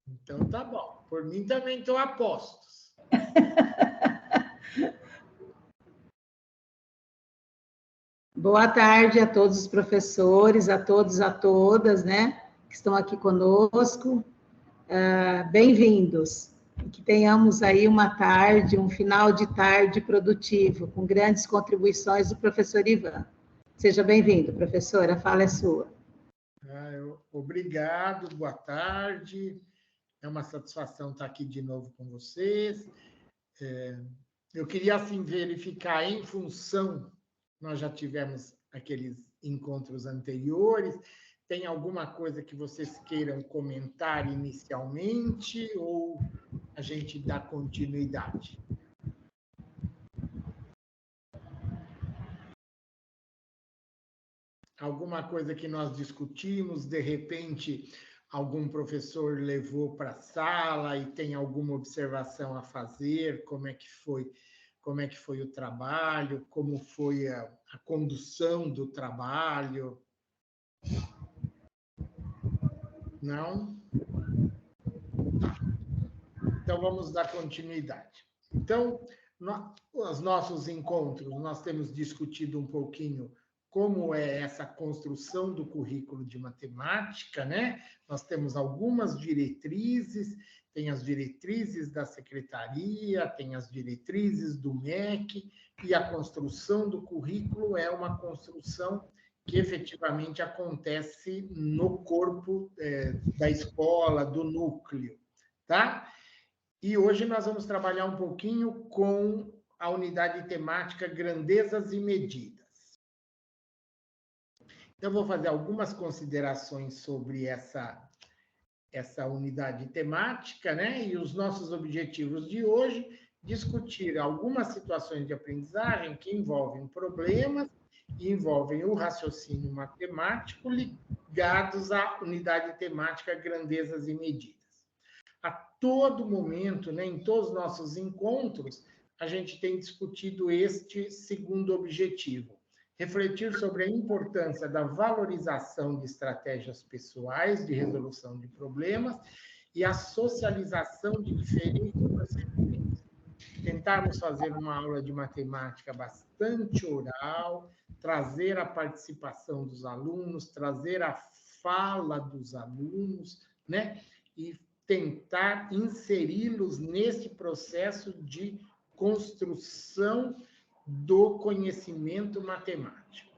Então tá bom. Por mim também estou a postos. Boa tarde a todos os professores, a todos, a todas, né, que estão aqui conosco. Bem-vindos. Que tenhamos aí uma tarde, um final de tarde produtivo, com grandes contribuições do professor Ivan. Seja bem-vindo, professora, a fala é sua. Obrigado, boa tarde. É uma satisfação estar aqui de novo com vocês. Eu queria, assim, verificar em função, nós já tivemos aqueles encontros anteriores, tem alguma coisa que vocês queiram comentar inicialmente ou a gente dá continuidade? Alguma coisa que nós discutimos, de repente, algum professor levou para a sala e tem alguma observação a fazer, como é que foi o trabalho, como foi a condução do trabalho? Não? Tá. Então, vamos dar continuidade. Então, os nossos encontros, nós temos discutido um pouquinho como é essa construção do currículo de matemática, né? Nós temos algumas diretrizes, tem as diretrizes da secretaria, tem as diretrizes do MEC, e a construção do currículo é uma construção que efetivamente acontece no corpo da escola, do núcleo, tá? E hoje nós vamos trabalhar um pouquinho com a unidade temática Grandezas e Medidas. Então, eu vou fazer algumas considerações sobre essa unidade temática, né? E os nossos objetivos de hoje, discutir algumas situações de aprendizagem que envolvem problemas e envolvem o raciocínio matemático ligados à unidade temática Grandezas e Medidas. A todo momento, né, em todos os nossos encontros, a gente tem discutido este segundo objetivo: refletir sobre a importância da valorização de estratégias pessoais de resolução de problemas e a socialização de diferentes procedimentos. Tentarmos fazer uma aula de matemática bastante oral, trazer a participação dos alunos, trazer a fala dos alunos, né? E tentar inseri-los nesse processo de construção do conhecimento matemático.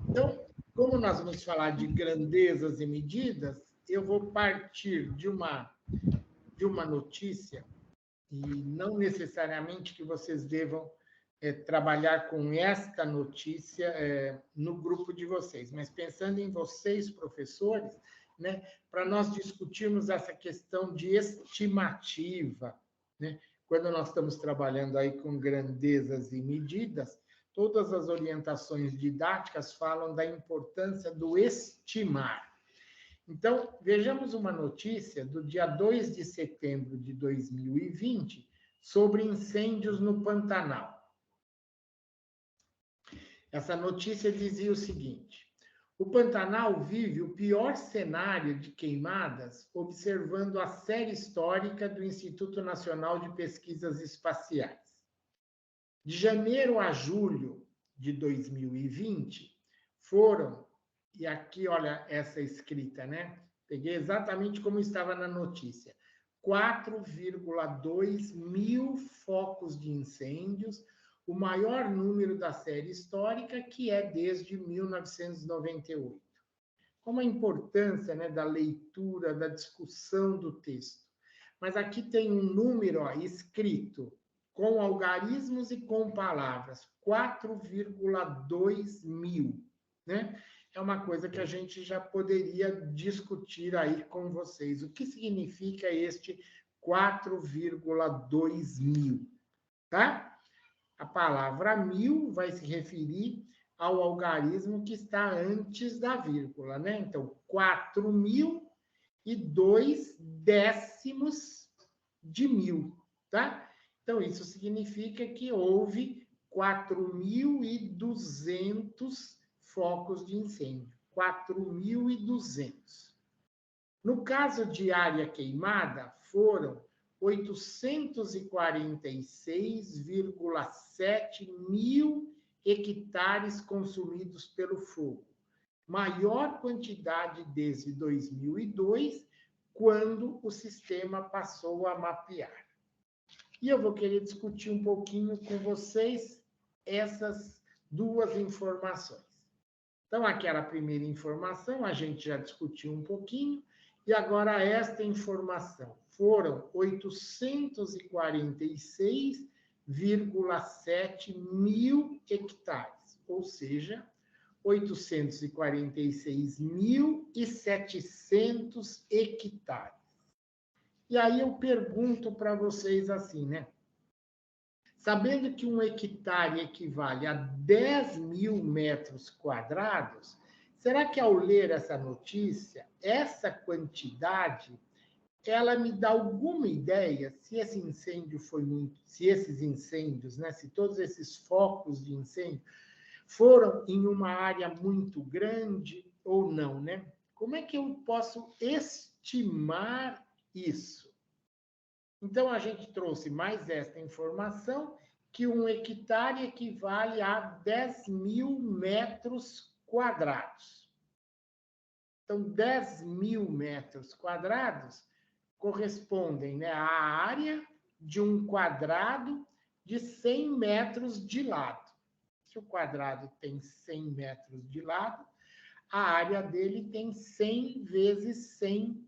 Então, como nós vamos falar de grandezas e medidas, eu vou partir de uma notícia, e não necessariamente que vocês devam trabalhar com esta notícia no grupo de vocês, mas pensando em vocês, professores, né, para nós discutirmos essa questão de estimativa, né? Quando nós estamos trabalhando aí com grandezas e medidas, todas as orientações didáticas falam da importância do estimar. Então, vejamos uma notícia do dia 2 de setembro de 2020 sobre incêndios no Pantanal. Essa notícia dizia o seguinte: o Pantanal vive o pior cenário de queimadas, observando a série histórica do Instituto Nacional de Pesquisas Espaciais. De janeiro a julho de 2020, foram, e aqui olha essa escrita, né? Peguei exatamente como estava na notícia: 4,2 mil focos de incêndios, o maior número da série histórica, que é desde 1998. Como a importância, né, da leitura, da discussão do texto. Mas aqui tem um número escrito com algarismos e com palavras: 4,2 mil, né? É uma coisa que a gente já poderia discutir aí com vocês. O que significa este 4,2 mil, tá? A palavra mil vai se referir ao algarismo que está antes da vírgula, né? Então, 4.002 décimos de mil, tá? Então, isso significa que houve 4.200 focos de incêndio. 4.200. No caso de área queimada, foram 846,7 mil hectares consumidos pelo fogo. Maior quantidade desde 2002, quando o sistema passou a mapear. E eu vou querer discutir um pouquinho com vocês essas duas informações. Então, aquela primeira informação a gente já discutiu um pouquinho, e agora esta informação. Foram 846,7 mil hectares, ou seja, 846.700 hectares. E aí eu pergunto para vocês assim, né? Sabendo que um hectare equivale a 10 mil metros quadrados, será que ao ler essa notícia, essa quantidade, ela me dá alguma ideia se esse incêndio foi muito, se esses incêndios, né, se todos esses focos de incêndio foram em uma área muito grande ou não, né? Como é que eu posso estimar isso? Então, a gente trouxe mais esta informação, que um hectare equivale a 10 mil metros quadrados. Então, 10 mil metros quadrados correspondem, né, à área de um quadrado de 100 metros de lado. Se o quadrado tem 100 metros de lado, a área dele tem 100 vezes 100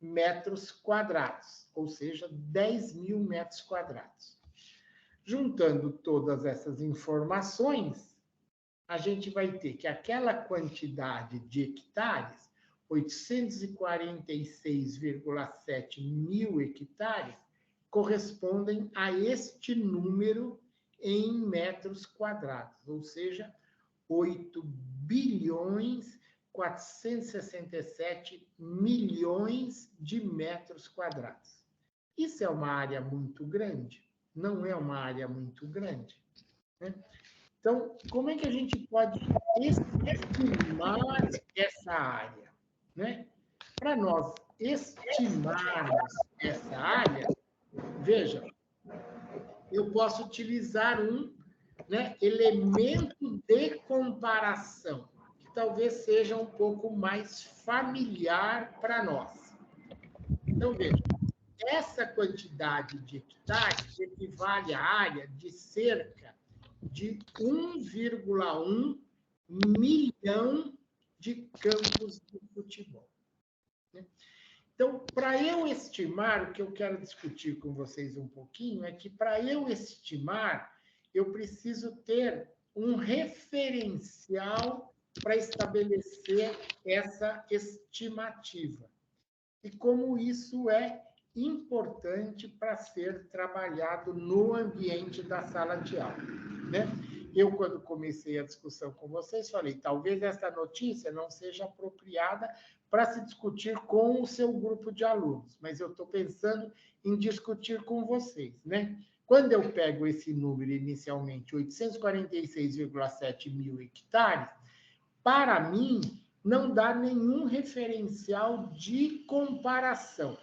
metros quadrados, ou seja, 10 mil metros quadrados. Juntando todas essas informações, a gente vai ter que aquela quantidade de hectares, 846,7 mil hectares, correspondem a este número em metros quadrados, ou seja, 8 bilhões 467 milhões de metros quadrados. Isso é uma área muito grande? Não é uma área muito grande, né? Então, como é que a gente pode estimar essa área, né? Para nós estimarmos essa área, veja, eu posso utilizar um, né, elemento de comparação, que talvez seja um pouco mais familiar para nós. Então, veja, essa quantidade de hectares equivale à área de cerca de 1,1 milhão de campos de futebol. Então, para eu estimar, o que eu quero discutir com vocês um pouquinho é que, para eu estimar, eu preciso ter um referencial para estabelecer essa estimativa. E como isso é importante para ser trabalhado no ambiente da sala de aula, né? Eu, quando comecei a discussão com vocês, falei, talvez essa notícia não seja apropriada para se discutir com o seu grupo de alunos, mas eu estou pensando em discutir com vocês, né? Quando eu pego esse número inicialmente, 846,7 mil hectares, para mim, não dá nenhum referencial de comparação.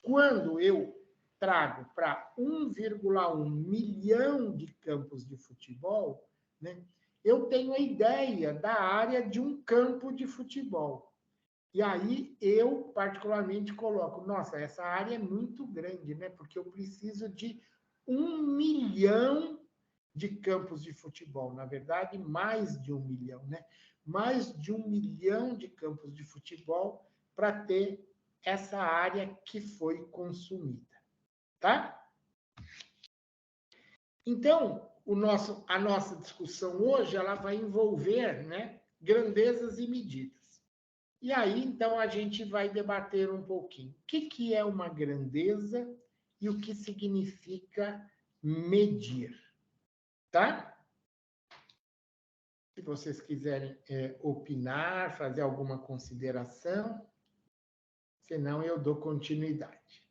Quando eu trago para 1,1 milhão de campos de futebol, né, eu tenho a ideia da área de um campo de futebol. E aí eu, particularmente, coloco, nossa, essa área é muito grande, né? Porque eu preciso de 1 milhão de campos de futebol. Na verdade, mais de 1 milhão, né? Mais de 1 milhão de campos de futebol para ter essa área que foi consumida, tá? Então, a nossa discussão hoje, ela vai envolver, né, grandezas e medidas. E aí, então, a gente vai debater um pouquinho. O que é uma grandeza e o que significa medir, tá? Se vocês quiserem opinar, fazer alguma consideração, senão eu dou continuidade.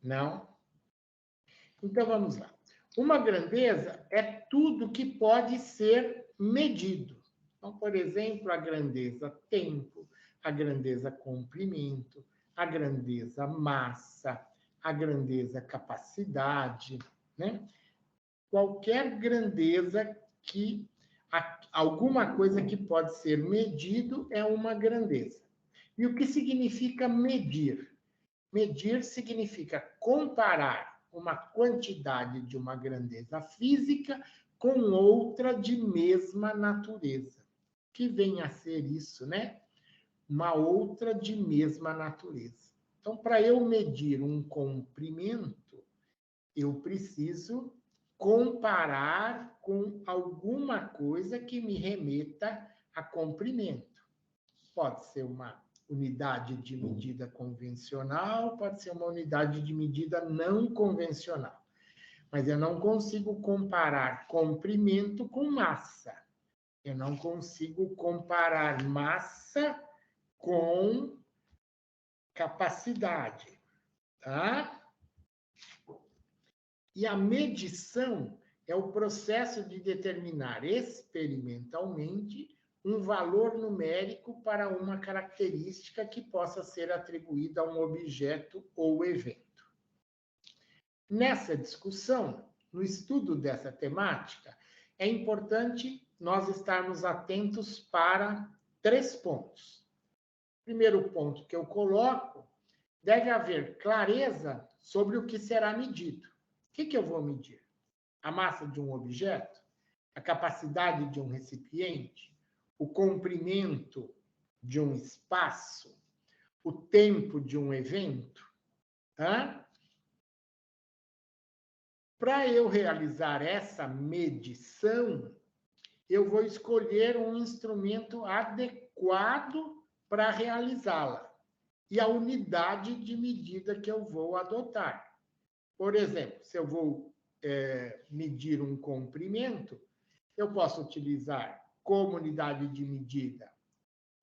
Não? Então, vamos lá. Uma grandeza é tudo que pode ser medido. Então, por exemplo, a grandeza tempo, a grandeza comprimento, a grandeza massa, a grandeza capacidade, né? Qualquer grandeza que alguma coisa que pode ser medido é uma grandeza. E o que significa medir? Medir significa comparar uma quantidade de uma grandeza física com outra de mesma natureza. Que vem a ser isso, né? Uma outra de mesma natureza. Então, para eu medir um comprimento, eu preciso comparar com alguma coisa que me remeta a comprimento. Pode ser uma unidade de medida convencional, pode ser uma unidade de medida não convencional. Mas eu não consigo comparar comprimento com massa. Eu não consigo comparar massa com capacidade, tá? E a medição é o processo de determinar experimentalmente um valor numérico para uma característica que possa ser atribuída a um objeto ou evento. Nessa discussão, no estudo dessa temática, é importante nós estarmos atentos para 3 pontos. Primeiro ponto que eu coloco, deve haver clareza sobre o que será medido. O que eu vou medir? A massa de um objeto? A capacidade de um recipiente? O comprimento de um espaço? O tempo de um evento? Para eu realizar essa medição, eu vou escolher um instrumento adequado para realizá-la e a unidade de medida que eu vou adotar. Por exemplo, se eu vou medir um comprimento, eu posso utilizar como unidade de medida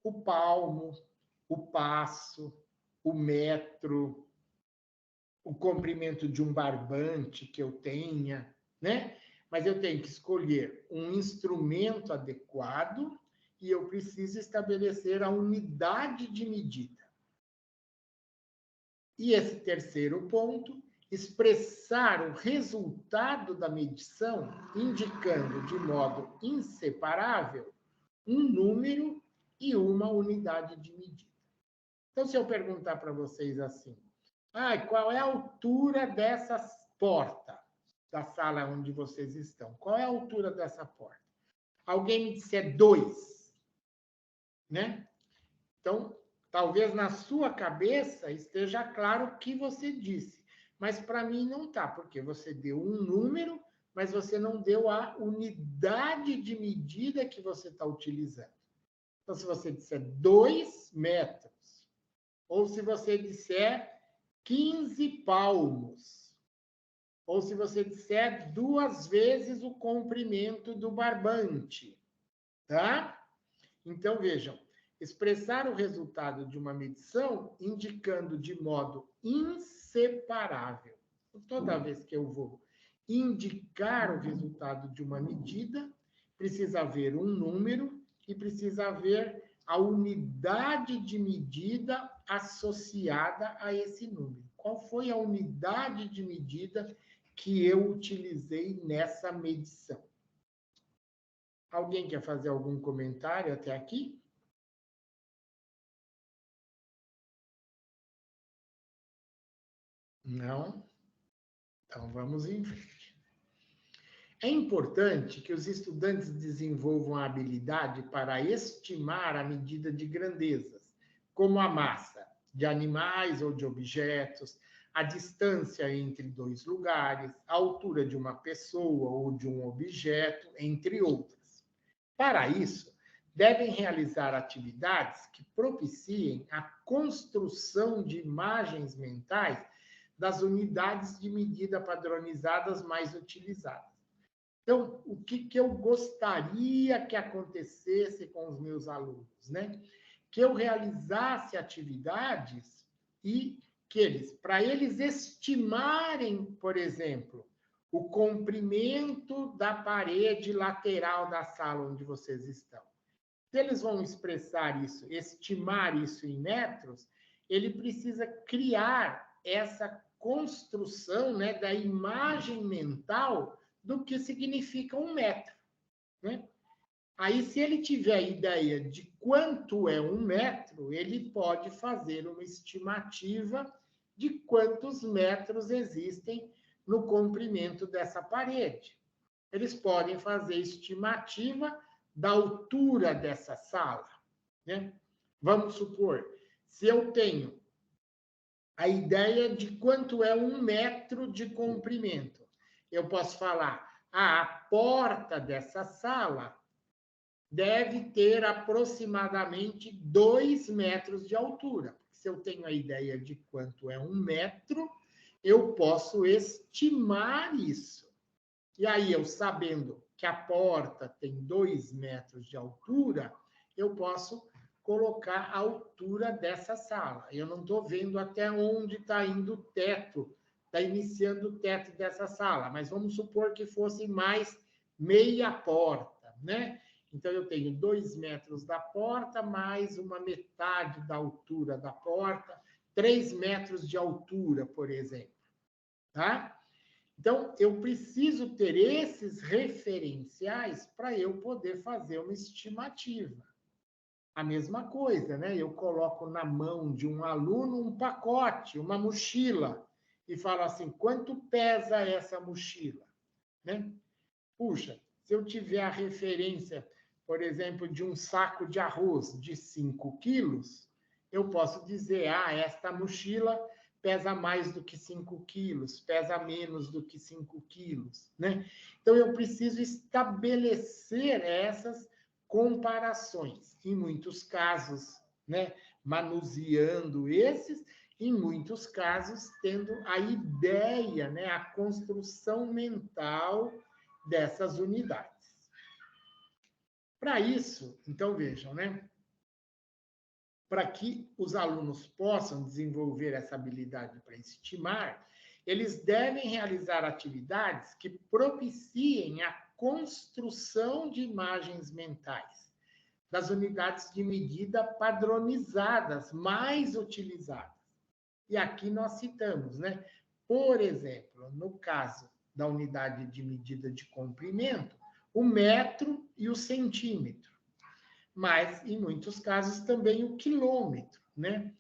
o palmo, o passo, o metro, o comprimento de um barbante que eu tenha, né? Mas eu tenho que escolher um instrumento adequado e eu preciso estabelecer a unidade de medida. E esse terceiro ponto, expressar o resultado da medição, indicando de modo inseparável um número e uma unidade de medida. Então, se eu perguntar para vocês assim, qual é a altura dessa porta da sala onde vocês estão? Qual é a altura dessa porta? Alguém me disser 2, né? Então, talvez na sua cabeça esteja claro o que você disse, mas para mim não está, porque você deu um número, mas você não deu a unidade de medida que você está utilizando. Então, se você disser 2 metros, ou se você disser 15 palmos, ou se você disser 2 vezes o comprimento do barbante, tá? Então, vejam, expressar o resultado de uma medição indicando de modo inseparável. Toda vez que eu vou indicar o resultado de uma medida, precisa haver um número e precisa haver a unidade de medida associada a esse número. Qual foi a unidade de medida que eu utilizei nessa medição? Alguém quer fazer algum comentário até aqui? Não? Então, vamos em frente. É importante que os estudantes desenvolvam a habilidade para estimar a medida de grandezas, como a massa de animais ou de objetos, a distância entre 2 lugares, a altura de uma pessoa ou de um objeto, entre outras. Para isso, devem realizar atividades que propiciem a construção de imagens mentais das unidades de medida padronizadas mais utilizadas. Então, o que eu gostaria que acontecesse com os meus alunos, né? Que eu realizasse atividades e que para eles estimarem, por exemplo, o comprimento da parede lateral da sala onde vocês estão. Se eles vão expressar isso, estimar isso em metros, ele precisa criar essa construção, né, da imagem mental do que significa 1 metro, né? Aí, se ele tiver a ideia de quanto é 1 metro, ele pode fazer uma estimativa de quantos metros existem no comprimento dessa parede. Eles podem fazer estimativa da altura dessa sala, né? Vamos supor, se eu tenho a ideia de quanto é 1 metro de comprimento, eu posso falar, a porta dessa sala deve ter aproximadamente 2 metros de altura. Se eu tenho a ideia de quanto é 1 metro, eu posso estimar isso. E aí, eu sabendo que a porta tem 2 metros de altura, eu posso colocar a altura dessa sala. Eu não estou vendo até onde está indo o teto, está iniciando o teto dessa sala, mas vamos supor que fosse mais meia porta, né? Então, eu tenho 2 metros da porta, mais uma metade da altura da porta, 3 metros de altura, por exemplo. Tá? Então, eu preciso ter esses referenciais para eu poder fazer uma estimativa. A mesma coisa, né? Eu coloco na mão de um aluno um pacote, uma mochila, e falo assim, quanto pesa essa mochila? Né? Puxa, se eu tiver a referência, por exemplo, de um saco de arroz de 5 quilos, eu posso dizer, esta mochila pesa mais do que 5 quilos, pesa menos do que 5 quilos, né? Então, eu preciso estabelecer essas comparações. Em muitos casos, né, manuseando esses, em muitos casos, tendo a ideia, né, a construção mental dessas unidades. Para isso, então vejam, né? Para que os alunos possam desenvolver essa habilidade para estimar, eles devem realizar atividades que propiciem a construção de imagens mentais das unidades de medida padronizadas, mais utilizadas. E aqui nós citamos, né? Por exemplo, no caso da unidade de medida de comprimento, o metro e o centímetro. Mas, em muitos casos, também o quilômetro, né?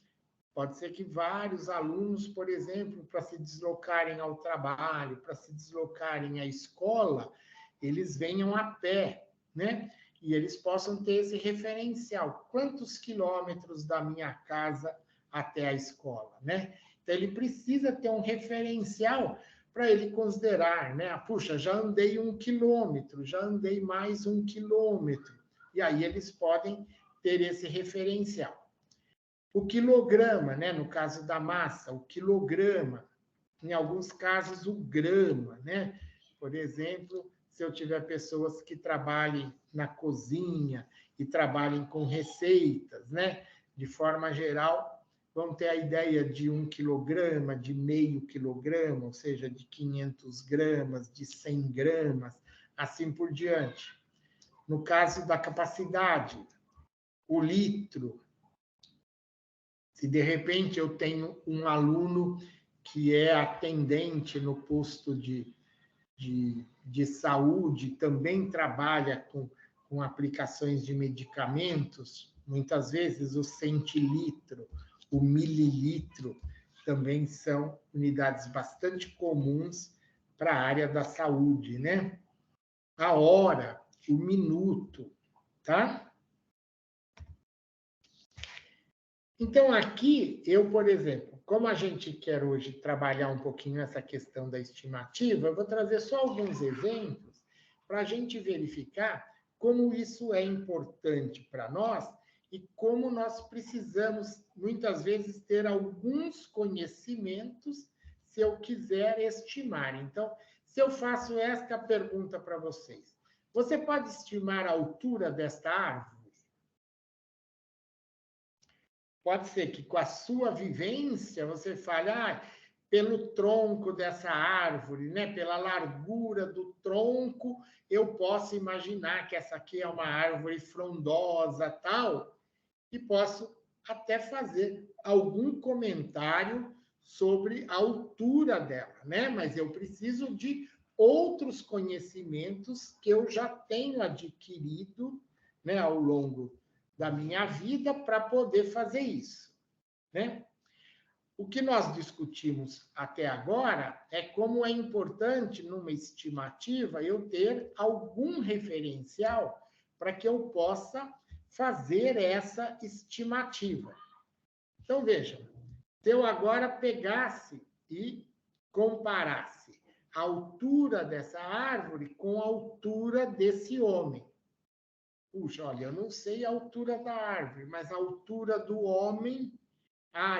Pode ser que vários alunos, por exemplo, para se deslocarem ao trabalho, para se deslocarem à escola, eles venham a pé, né? E eles possam ter esse referencial. Quantos quilômetros da minha casa até a escola, né? Então, ele precisa ter um referencial para ele considerar, né? Puxa, já andei 1 quilômetro, já andei mais 1 quilômetro. E aí eles podem ter esse referencial. O quilograma, né? No caso da massa, o quilograma. Em alguns casos, o grama, né? Por exemplo, se eu tiver pessoas que trabalhem na cozinha e trabalhem com receitas, né? De forma geral, vão ter a ideia de 1 quilograma, de meio quilograma, ou seja, de 500 gramas, de 100 gramas, assim por diante. No caso da capacidade, o litro. Se de repente eu tenho um aluno que é atendente no posto de saúde, também trabalha com aplicações de medicamentos, muitas vezes o centilitro, o mililitro, também são unidades bastante comuns para a área da saúde, né? A hora, o minuto, tá? Então, aqui, eu, por exemplo, como a gente quer hoje trabalhar um pouquinho essa questão da estimativa, eu vou trazer só alguns exemplos para a gente verificar como isso é importante para nós e como nós precisamos, muitas vezes, ter alguns conhecimentos se eu quiser estimar. Então, se eu faço esta pergunta para vocês, você pode estimar a altura desta árvore? Pode ser que com a sua vivência você fale, pelo tronco dessa árvore, né? Pela largura do tronco, eu posso imaginar que essa aqui é uma árvore frondosa, tal, e posso até fazer algum comentário sobre a altura dela, né? Mas eu preciso de outros conhecimentos que eu já tenho adquirido, né, ao longo da minha vida para poder fazer isso, né? O que nós discutimos até agora é como é importante, numa estimativa, eu ter algum referencial para que eu possa fazer essa estimativa. Então, vejam, se eu agora pegasse e comparasse a altura dessa árvore com a altura desse homem. Puxa, olha, eu não sei a altura da árvore, mas a altura do homem,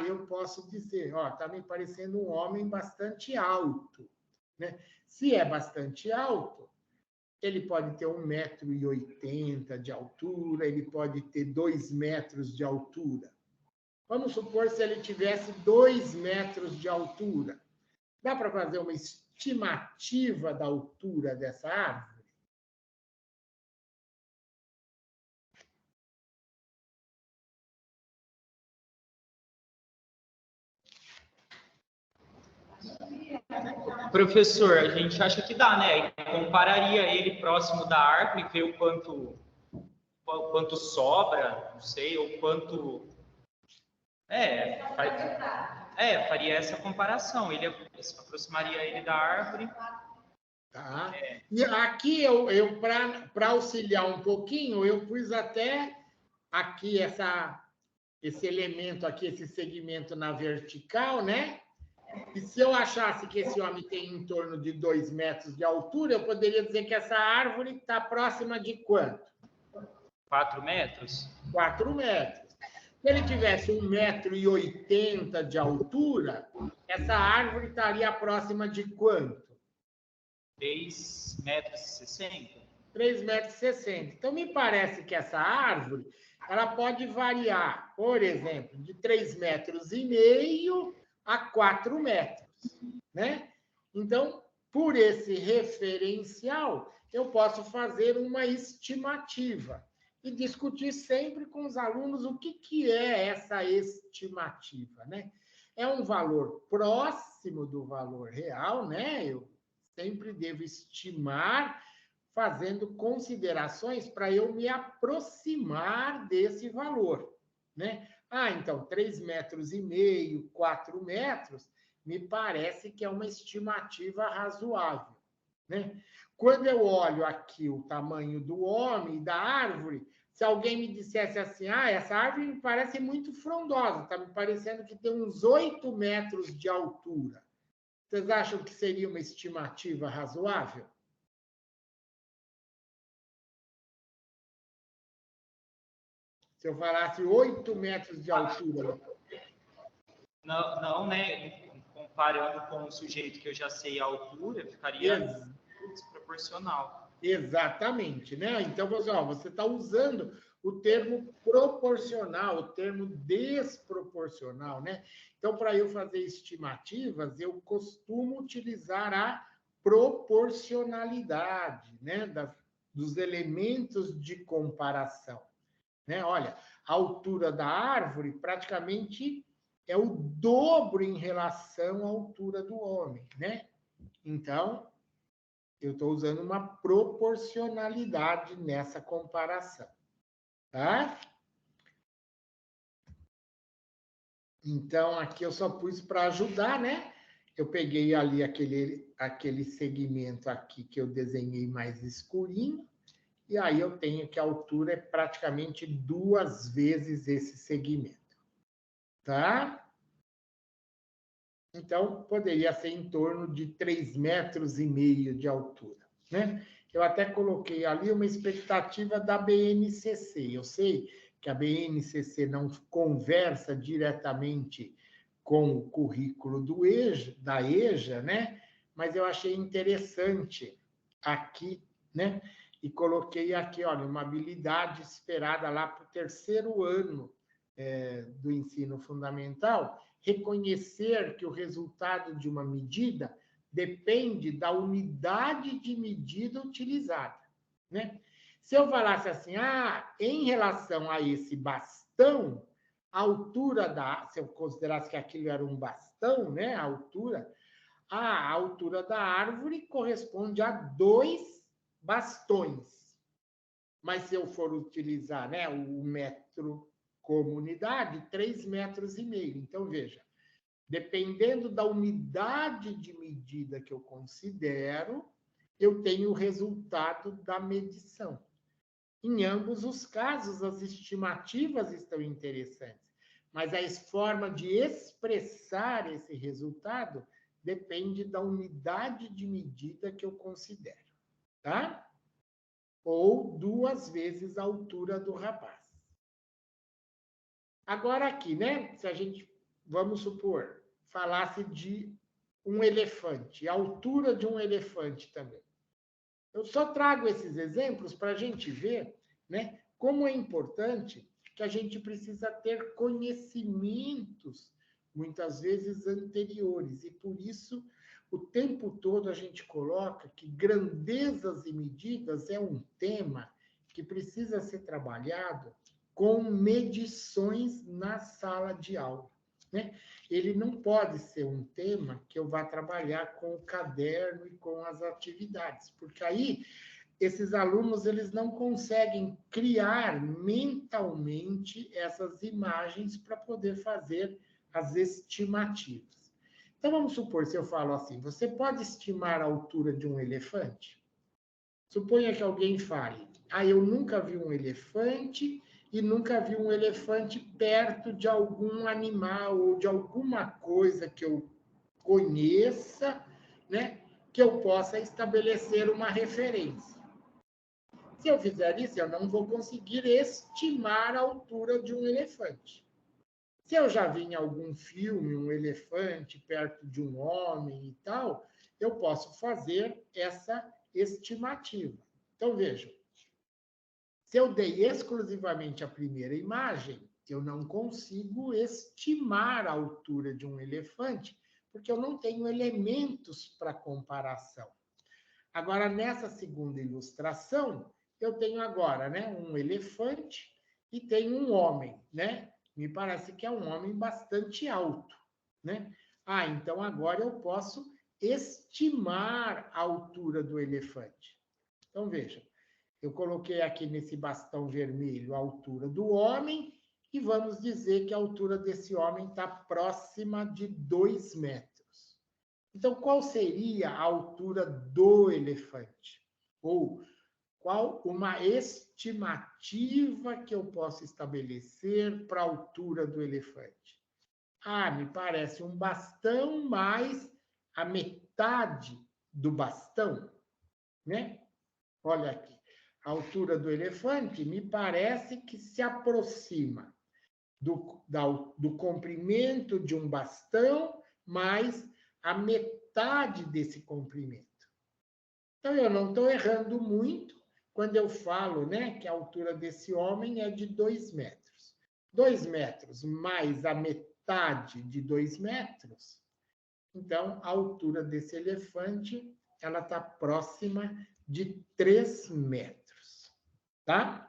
eu posso dizer, ó, está me parecendo um homem bastante alto, né? Se é bastante alto, ele pode ter 1,80 m de altura, ele pode ter 2 metros de altura. Vamos supor se ele tivesse 2 metros de altura. Dá para fazer uma estimativa da altura dessa árvore? Professor, a gente acha que dá, né? Compararia ele próximo da árvore, ver o quanto sobra, não sei, ou quanto... faria essa comparação. Ele aproximaria ele da árvore. Tá. E aqui, para auxiliar um pouquinho, eu pus até aqui esse elemento aqui, esse segmento na vertical, né? E se eu achasse que esse homem tem em torno de 2 metros de altura, eu poderia dizer que essa árvore está próxima de quanto? 4 metros? 4 metros. Se ele tivesse 1,80 m de altura, essa árvore estaria próxima de quanto? 3,60 metros. 3,60 m. Então, me parece que essa árvore ela pode variar, por exemplo, de 3,5 metros a 4 metros, né? Então, por esse referencial, eu posso fazer uma estimativa e discutir sempre com os alunos o que é essa estimativa, né? É um valor próximo do valor real, né? Eu sempre devo estimar fazendo considerações para eu me aproximar desse valor, né? Então, 3,5 metros, 4 metros, me parece que é uma estimativa razoável, né? Quando eu olho aqui o tamanho do homem e da árvore, se alguém me dissesse assim, essa árvore me parece muito frondosa, está me parecendo que tem uns 8 metros de altura. Vocês acham que seria uma estimativa razoável? Se eu falasse 8 metros de altura. Não, né? Comparando com o sujeito que eu já sei a altura, ficaria desproporcional. Exatamente, né? Então, você está usando o termo proporcional, o termo desproporcional, né? Então, para eu fazer estimativas, eu costumo utilizar a proporcionalidade, né? Dos elementos de comparação. Né? Olha, a altura da árvore praticamente é o dobro em relação à altura do homem, né? Então, eu estou usando uma proporcionalidade nessa comparação, tá? Então, aqui eu só pus para ajudar, né? Eu peguei ali aquele segmento aqui que eu desenhei mais escurinho, e aí eu tenho que a altura é praticamente 2 vezes esse segmento, tá? Então, poderia ser em torno de 3,5 metros de altura, né? Eu até coloquei ali uma expectativa da BNCC. Eu sei que a BNCC não conversa diretamente com o currículo da EJA, né? Mas eu achei interessante aqui, né? E coloquei aqui, olha, uma habilidade esperada lá para o 3º ano do ensino fundamental, reconhecer que o resultado de uma medida depende da unidade de medida utilizada, né? Se eu falasse assim, em relação a esse bastão, a altura se eu considerasse que aquilo era um bastão, né? A altura da árvore corresponde a 2 bastões. Mas se eu for utilizar, né, o metro como unidade, 3,5 metros. Então, veja, dependendo da unidade de medida que eu considero, eu tenho o resultado da medição. Em ambos os casos, as estimativas estão interessantes, mas a forma de expressar esse resultado depende da unidade de medida que eu considero, tá? Ou 2 vezes a altura do rapaz. Agora aqui, né? Se a gente, vamos supor, falasse de um elefante, a altura de um elefante também. Eu só trago esses exemplos para a gente ver, né, como é importante que a gente precisa ter conhecimentos, muitas vezes anteriores, e por isso, o tempo todo a gente coloca que grandezas e medidas é um tema que precisa ser trabalhado com medições na sala de aula, né? Ele não pode ser um tema que eu vá trabalhar com o caderno e com as atividades, porque aí esses alunos eles não conseguem criar mentalmente essas imagens para poder fazer as estimativas. Então, vamos supor, se eu falo assim, você pode estimar a altura de um elefante? Suponha que alguém fale, eu nunca vi um elefante e nunca vi um elefante perto de algum animal ou de alguma coisa que eu conheça, né, que eu possa estabelecer uma referência. Se eu fizer isso, eu não vou conseguir estimar a altura de um elefante. Se eu já vi em algum filme um elefante perto de um homem e tal, eu posso fazer essa estimativa. Então, vejam, se eu dei exclusivamente a primeira imagem, eu não consigo estimar a altura de um elefante, porque eu não tenho elementos para comparação. Agora, nessa segunda ilustração, eu tenho agora, né, um elefante e tenho um homem, né? Me parece que é um homem bastante alto, né? Então agora eu posso estimar a altura do elefante. Então, veja, eu coloquei aqui nesse bastão vermelho a altura do homem e vamos dizer que a altura desse homem está próxima de 2 metros. Então, qual seria a altura do elefante? Ou qual uma estimativa que eu posso estabelecer para a altura do elefante? Me parece um bastão mais a metade do bastão, né? Olha aqui, a altura do elefante me parece que se aproxima do comprimento de um bastão mais a metade desse comprimento. Então, eu não estou errando muito quando eu falo, né, que a altura desse homem é de 2 metros. 2 metros mais a metade de 2 metros, então, a altura desse elefante, ela está próxima de 3 metros, tá?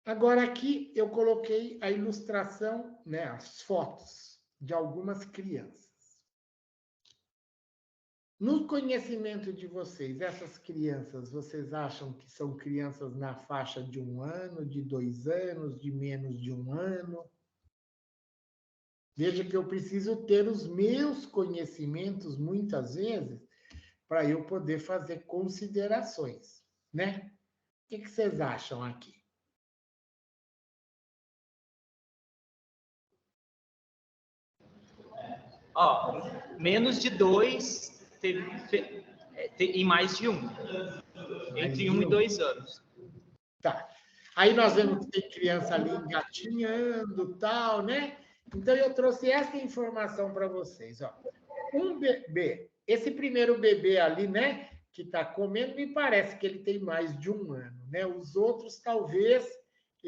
Agora, aqui, eu coloquei a ilustração, né, as fotos de algumas crianças. No conhecimento de vocês, essas crianças, vocês acham que são crianças na faixa de 1 ano, de 2 anos, de menos de 1 ano? Veja que eu preciso ter os meus conhecimentos, muitas vezes, para eu poder fazer considerações, né? O que vocês acham aqui? Menos de 2 e mais de 1. Entre 1 e 2 anos. Tá. Aí nós vemos que tem criança ali engatinhando, tal, né? Então, eu trouxe essa informação para vocês. Um bebê, esse primeiro bebê ali, né, que está comendo, me parece que ele tem mais de 1 ano, né? Os outros, talvez,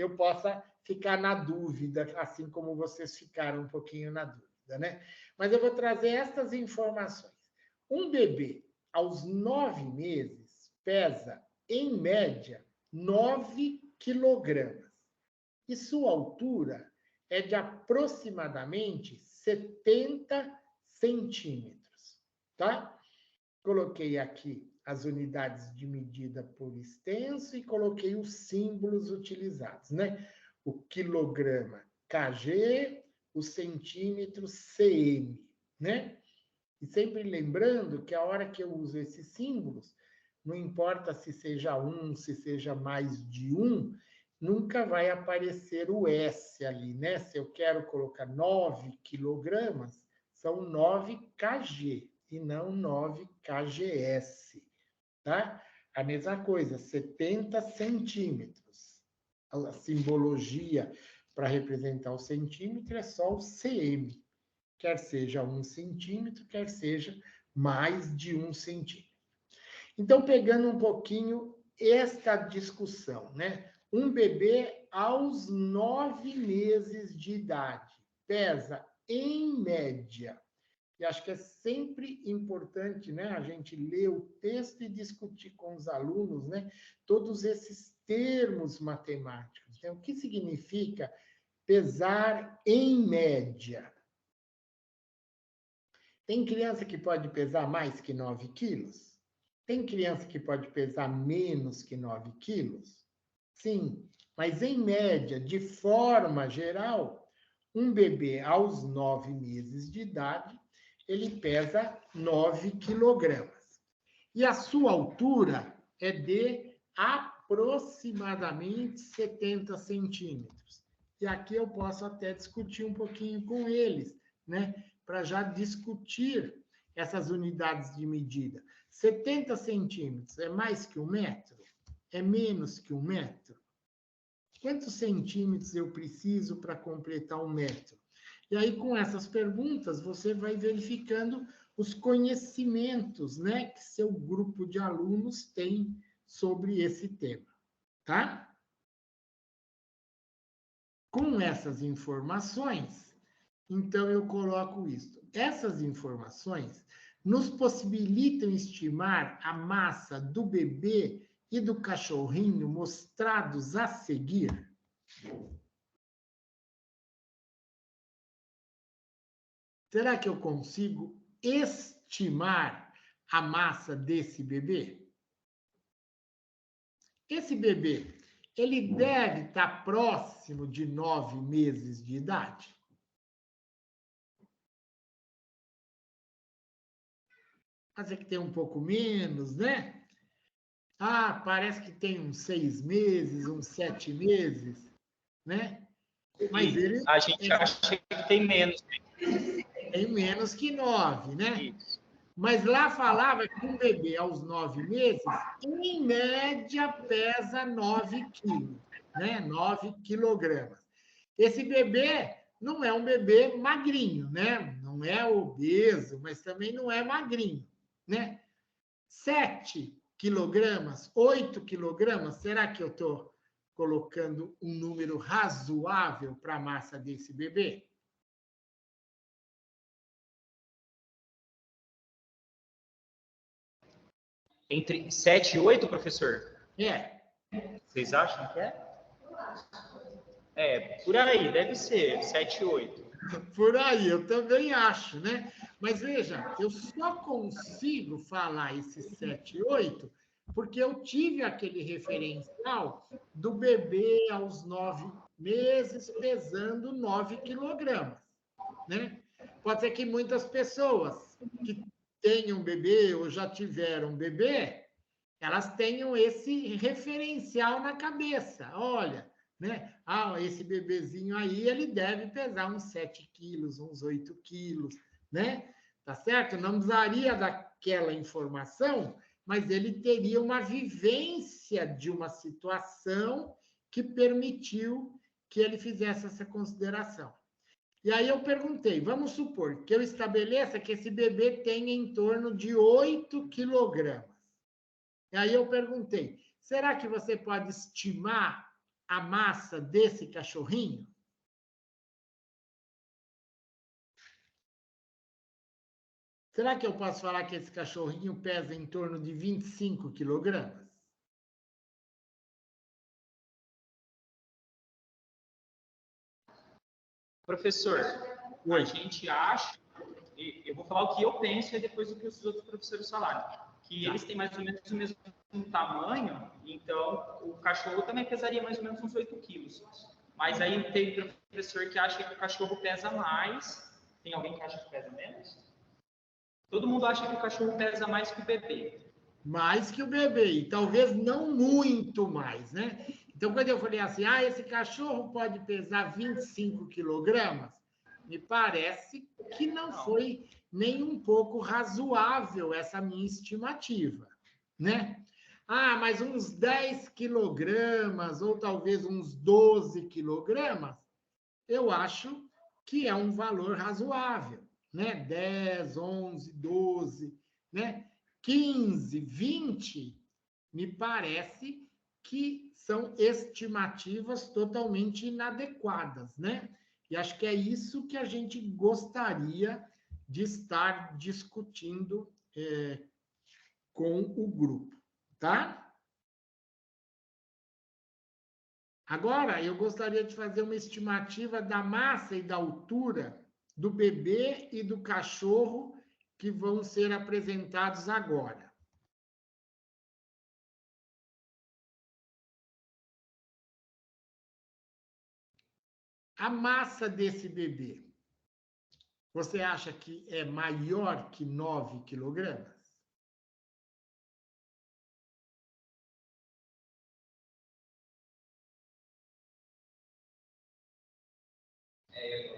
eu possa ficar na dúvida, assim como vocês ficaram um pouquinho na dúvida, né? Mas eu vou trazer estas informações. Um bebê, aos 9 meses, pesa, em média, 9 quilogramas. E sua altura é de aproximadamente 70 centímetros, tá? Coloquei aqui as unidades de medida por extenso e coloquei os símbolos utilizados, né? O quilograma kg, o centímetro cm, né? E sempre lembrando que a hora que eu uso esses símbolos, não importa se seja um, se seja mais de um, nunca vai aparecer o S ali, né? Se eu quero colocar 9 quilogramas, são 9 kg e não 9 kgs, tá? A mesma coisa, 70 centímetros. A simbologia para representar o centímetro é só o cm, quer seja 1 centímetro, quer seja mais de 1 centímetro. Então, pegando um pouquinho esta discussão, né? Um bebê aos 9 meses de idade pesa, em média, e acho que é sempre importante, né, a gente ler o texto e discutir com os alunos, né, todos esses termos matemáticos. Né? O que significa pesar em média? Tem criança que pode pesar mais que 9 quilos? Tem criança que pode pesar menos que 9 quilos? Sim, mas em média, de forma geral, um bebê aos 9 meses de idade, ele pesa 9 quilogramas. E a sua altura é de aproximadamente 70 centímetros. E aqui eu posso até discutir um pouquinho com eles, né? Para já discutir essas unidades de medida. 70 centímetros é mais que 1 metro? É menos que 1 metro? Quantos centímetros eu preciso para completar 1 metro? E aí, com essas perguntas, você vai verificando os conhecimentos, né, que seu grupo de alunos tem sobre esse tema, tá? Com essas informações, então eu coloco isso. Essas informações nos possibilitam estimar a massa do bebê e do cachorrinho mostrados a seguir. Será que eu consigo estimar a massa desse bebê? Esse bebê, ele deve estar próximo de 9 meses de idade? Pode ser que tenha um pouco menos, né? Ah, parece que tem uns 6 meses, uns 7 meses, né? Mas ele... A gente acha que tem menos. Tem menos que 9, né? Isso. Mas lá falava que um bebê aos 9 meses, em média, pesa 9 quilos, né? 9 quilogramas. Esse bebê não é um bebê magrinho, né? Não é obeso, mas também não é magrinho, né? 7 quilogramas, 8 quilogramas, será que eu estou colocando um número razoável para a massa desse bebê? Entre 7 e 8, professor? É. Vocês acham que é? É, por aí, deve ser 7 e 8. Por aí, eu também acho, né? Mas veja, eu só consigo falar esse 7 e 8 porque eu tive aquele referencial do bebê aos 9 meses pesando 9 quilogramas, né? Pode ser que muitas pessoas que tenham bebê ou já tiveram bebê, elas tenham esse referencial na cabeça. Olha, né? Ah, esse bebezinho aí, ele deve pesar uns 7 quilos, uns 8 quilos, né? Tá certo? Não precisaria daquela informação, mas ele teria uma vivência de uma situação que permitiu que ele fizesse essa consideração. E aí eu perguntei, vamos supor que eu estabeleça que esse bebê tenha em torno de 8 quilogramas. E aí eu perguntei, será que você pode estimar a massa desse cachorrinho? Será que eu posso falar que esse cachorrinho pesa em torno de 25 quilogramas? Professor, a gente acha, eu vou falar o que eu penso e depois o que os outros professores falaram, que eles têm mais ou menos o mesmo tamanho, então o cachorro também pesaria mais ou menos uns 8 quilos. Mas aí tem professor que acha que o cachorro pesa mais. Tem alguém que acha que pesa menos? Todo mundo acha que o cachorro pesa mais que o bebê. Mais que o bebê, e talvez não muito mais, né? Então, quando eu falei assim, esse cachorro pode pesar 25 quilogramas, me parece que não foi nem um pouco razoável essa minha estimativa, né? Mas uns 10 quilogramas, ou talvez uns 12 quilogramas, eu acho que é um valor razoável, né? 10, 11, 12, né? 15, 20, me parece que são estimativas totalmente inadequadas, né? E acho que é isso que a gente gostaria de estar discutindo com o grupo, tá? Agora, eu gostaria de fazer uma estimativa da massa e da altura do bebê e do cachorro que vão ser apresentados agora. A massa desse bebê, você acha que é maior que 9 quilogramas?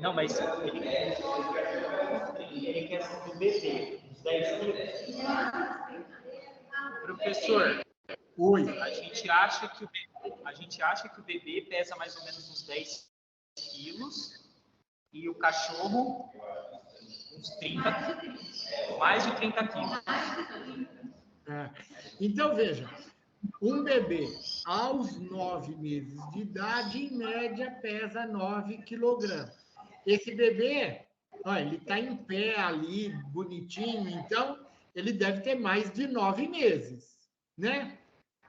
Não, mas ele quer do bebê, uns 10 quilos. Professor, Oi. a gente acha que o bebê pesa mais ou menos uns 10 quilos e o cachorro uns 30 quilos, mais de 30 quilos. Então, veja, um bebê aos 9 meses de idade, em média, pesa 9 quilogramas. Esse bebê, ele está em pé ali, bonitinho, então ele deve ter mais de 9 meses, né?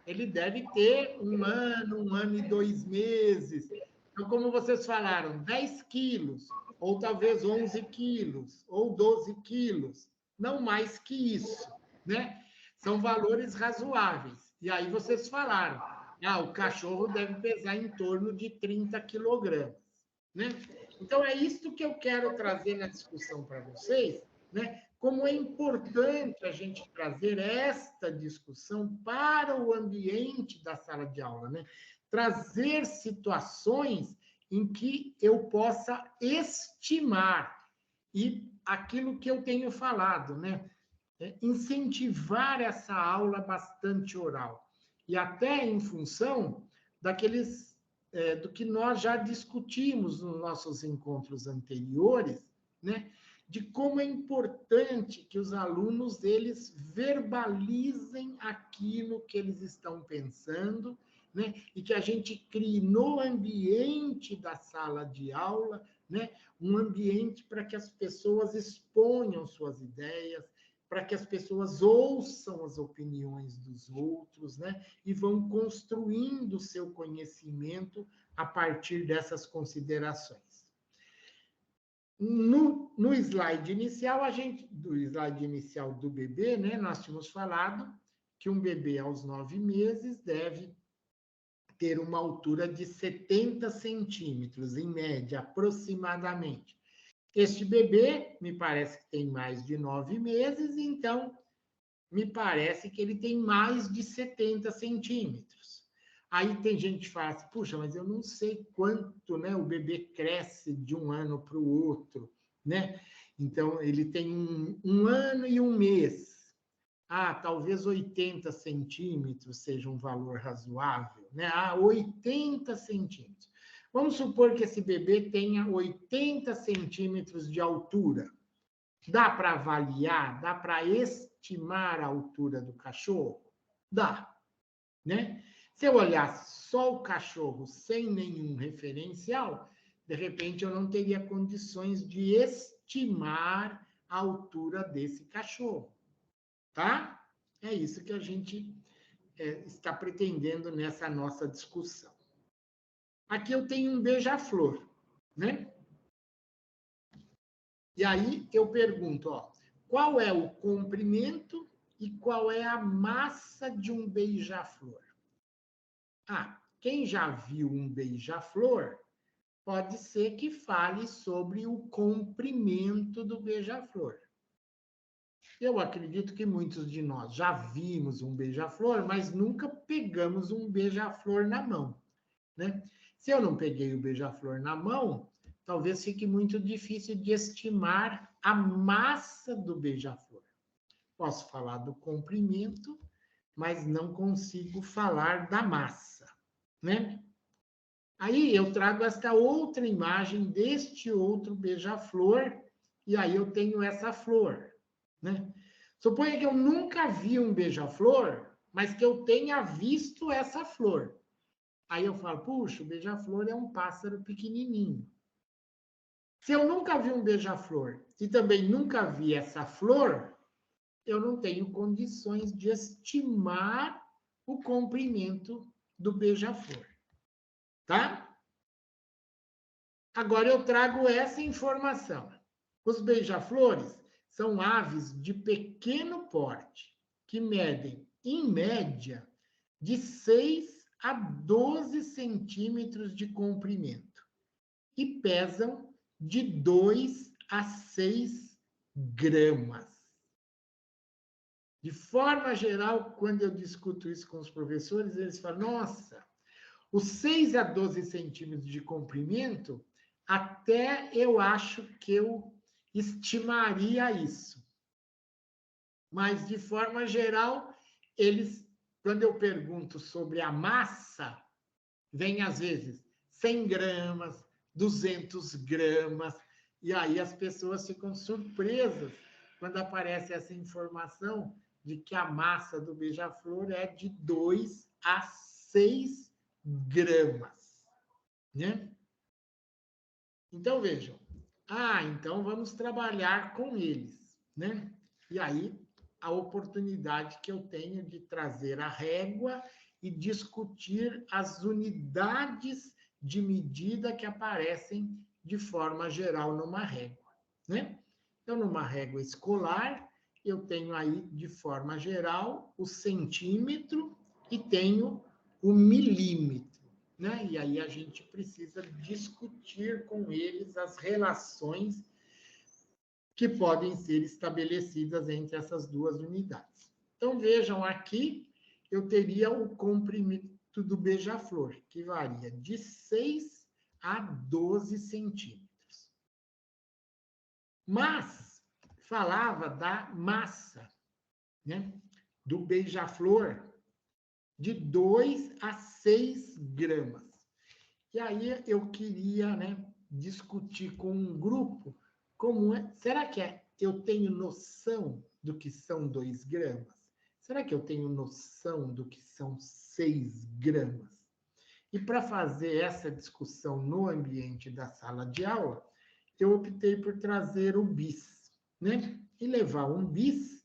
Ele deve ter 1 ano e 2 meses. Então, como vocês falaram, 10 quilos, ou talvez 11 quilos, ou 12 quilos, não mais que isso, né? São valores razoáveis. E aí vocês falaram, o cachorro deve pesar em torno de 30 quilogramas, né? Então, é isso que eu quero trazer na discussão para vocês, né? Como é importante a gente trazer esta discussão para o ambiente da sala de aula, né? Trazer situações em que eu possa estimar e aquilo que eu tenho falado, né? Incentivar essa aula bastante oral e até em função do que nós já discutimos nos nossos encontros anteriores, né? De como é importante que os alunos eles verbalizem aquilo que eles estão pensando, né? E que a gente crie no ambiente da sala de aula, né? Um ambiente para que as pessoas exponham suas ideias, para que as pessoas ouçam as opiniões dos outros, né? E vão construindo o seu conhecimento a partir dessas considerações. No slide inicial, do slide inicial do bebê, né? Nós tínhamos falado que um bebê aos 9 meses deve ter uma altura de 70 centímetros, em média, aproximadamente. Este bebê, me parece que tem mais de 9 meses, então, me parece que ele tem mais de 70 centímetros. Aí tem gente que fala assim, puxa, mas eu não sei quanto, né, o bebê cresce de um ano para o outro, né? Então, ele tem um ano e um mês. Talvez 80 centímetros seja um valor razoável, né? 80 centímetros. Vamos supor que esse bebê tenha 80 centímetros de altura. Dá para avaliar? Dá para estimar a altura do cachorro? Dá, né? Se eu olhasse só o cachorro sem nenhum referencial, de repente eu não teria condições de estimar a altura desse cachorro, tá? É isso que a gente está pretendendo nessa nossa discussão. Aqui eu tenho um beija-flor, né? E aí eu pergunto, ó, qual é o comprimento e qual é a massa de um beija-flor? Ah, quem já viu um beija-flor, pode ser que fale sobre o comprimento do beija-flor. Eu acredito que muitos de nós já vimos um beija-flor, mas nunca pegamos um beija-flor na mão, né? Se eu não peguei o beija-flor na mão, talvez fique muito difícil de estimar a massa do beija-flor. Posso falar do comprimento, mas não consigo falar da massa, né? Aí eu trago esta outra imagem deste outro beija-flor, e aí eu tenho essa flor, né? Suponha que eu nunca vi um beija-flor, mas que eu tenha visto essa flor. Aí eu falo, puxa, o beija-flor é um pássaro pequenininho. Se eu nunca vi um beija-flor e também nunca vi essa flor, eu não tenho condições de estimar o comprimento do beija-flor, tá? Agora eu trago essa informação. Os beija-flores são aves de pequeno porte, que medem, em média, de 6 a 12 centímetros de comprimento e pesam de 2 a 6 gramas. De forma geral, quando eu discuto isso com os professores, eles falam, nossa, os 6 a 12 centímetros de comprimento, até eu acho que eu estimaria isso. Mas, de forma geral, eles, quando eu pergunto sobre a massa, vem, às vezes, 100 gramas, 200 gramas, e aí as pessoas ficam surpresas quando aparece essa informação de que a massa do beija-flor é de 2 a 6 gramas, né? Então, vejam. Então vamos trabalhar com eles, né? E aí, a oportunidade que eu tenho de trazer a régua e discutir as unidades de medida que aparecem de forma geral numa régua, né? Então, numa régua escolar, eu tenho aí, de forma geral, o centímetro e tenho o milímetro, né? E aí a gente precisa discutir com eles as relações que podem ser estabelecidas entre essas duas unidades. Então, vejam aqui, eu teria o comprimento do beija-flor, que varia de 6 a 12 centímetros. Mas falava da massa, né, do beija-flor, de 2 a 6 gramas. E aí eu queria, né, discutir com um grupo como é. Será que eu tenho noção do que são 2 gramas? Será que eu tenho noção do que são 6 gramas? E para fazer essa discussão no ambiente da sala de aula, eu optei por trazer o bis, né? E levar um bis,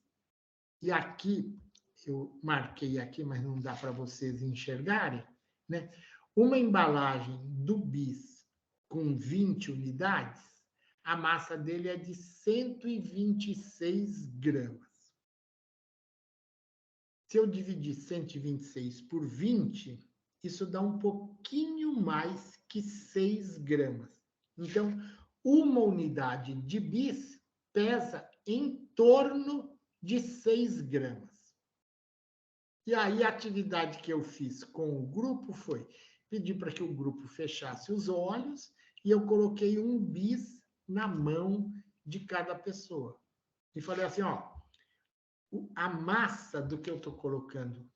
e aqui, eu marquei aqui, mas não dá para vocês enxergarem, né? Uma embalagem do bis com 20 unidades, a massa dele é de 126 gramas. Se eu dividir 126 por 20, isso dá um pouquinho mais que 6 gramas. Então, uma unidade de bis pesa em torno de 6 gramas. E aí, a atividade que eu fiz com o grupo foi pedir para que o grupo fechasse os olhos e eu coloquei um bis na mão de cada pessoa. E falei assim, ó, a massa do que eu estou colocando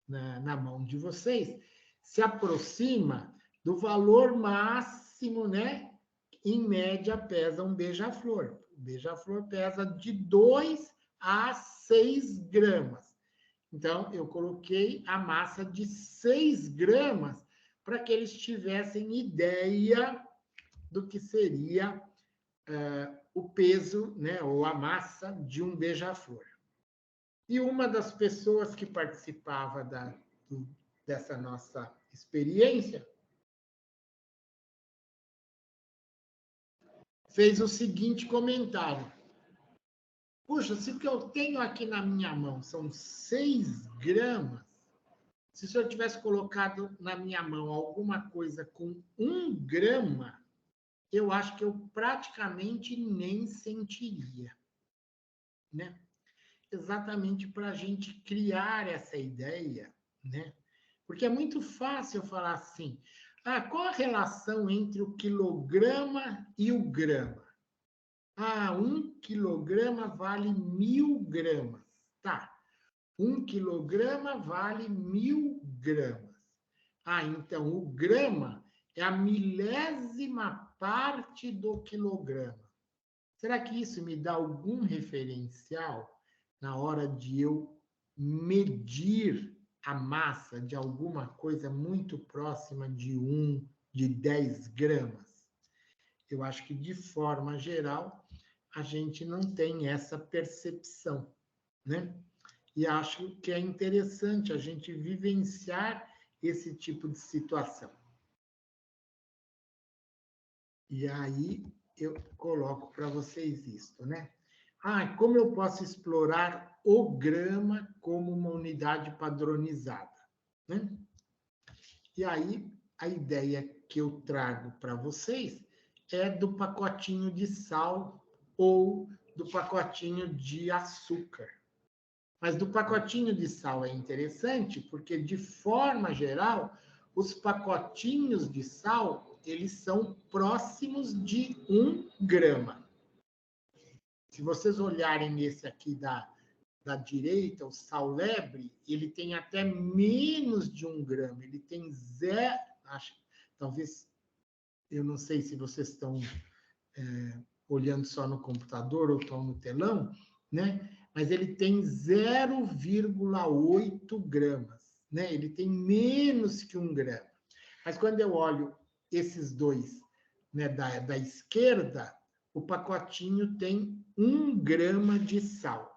na mão de vocês se aproxima do valor máximo, né? Em média, pesa um beija-flor. O beija-flor pesa de 2 a 6 gramas. Então, eu coloquei a massa de 6 gramas para que eles tivessem ideia do que seria o peso, né, ou a massa de um beija-flor. E uma das pessoas que participava dessa nossa experiência fez o seguinte comentário: puxa, se o que eu tenho aqui na minha mão são 6 gramas, se o senhor tivesse colocado na minha mão alguma coisa com 1 grama, eu acho que eu praticamente nem sentiria, né? Exatamente para a gente criar essa ideia, né? Porque é muito fácil falar assim, qual a relação entre o quilograma e o grama? 1 quilograma vale 1000 gramas. Tá, 1 quilograma vale 1000 gramas. Então o grama é a milésima parte do quilograma. Será que isso me dá algum referencial na hora de eu medir a massa de alguma coisa muito próxima de 10 gramas? Eu acho que, de forma geral, a gente não tem essa percepção, né? E acho que é interessante a gente vivenciar esse tipo de situação. E aí eu coloco para vocês isso, né? Como eu posso explorar o grama como uma unidade padronizada, né? E aí a ideia que eu trago para vocês é do pacotinho de sal ou do pacotinho de açúcar. Mas do pacotinho de sal é interessante porque, de forma geral, os pacotinhos de sal, eles são próximos de 1 grama. Se vocês olharem nesse aqui da direita, o sal lebre, ele tem até menos de 1 grama. Ele tem zero, talvez, eu não sei se vocês estão olhando só no computador ou estão no telão, né? Mas ele tem 0,8 gramas, né? Ele tem menos que 1 grama. Mas quando eu olho esses dois, né, da esquerda, o pacotinho tem 1 grama de sal.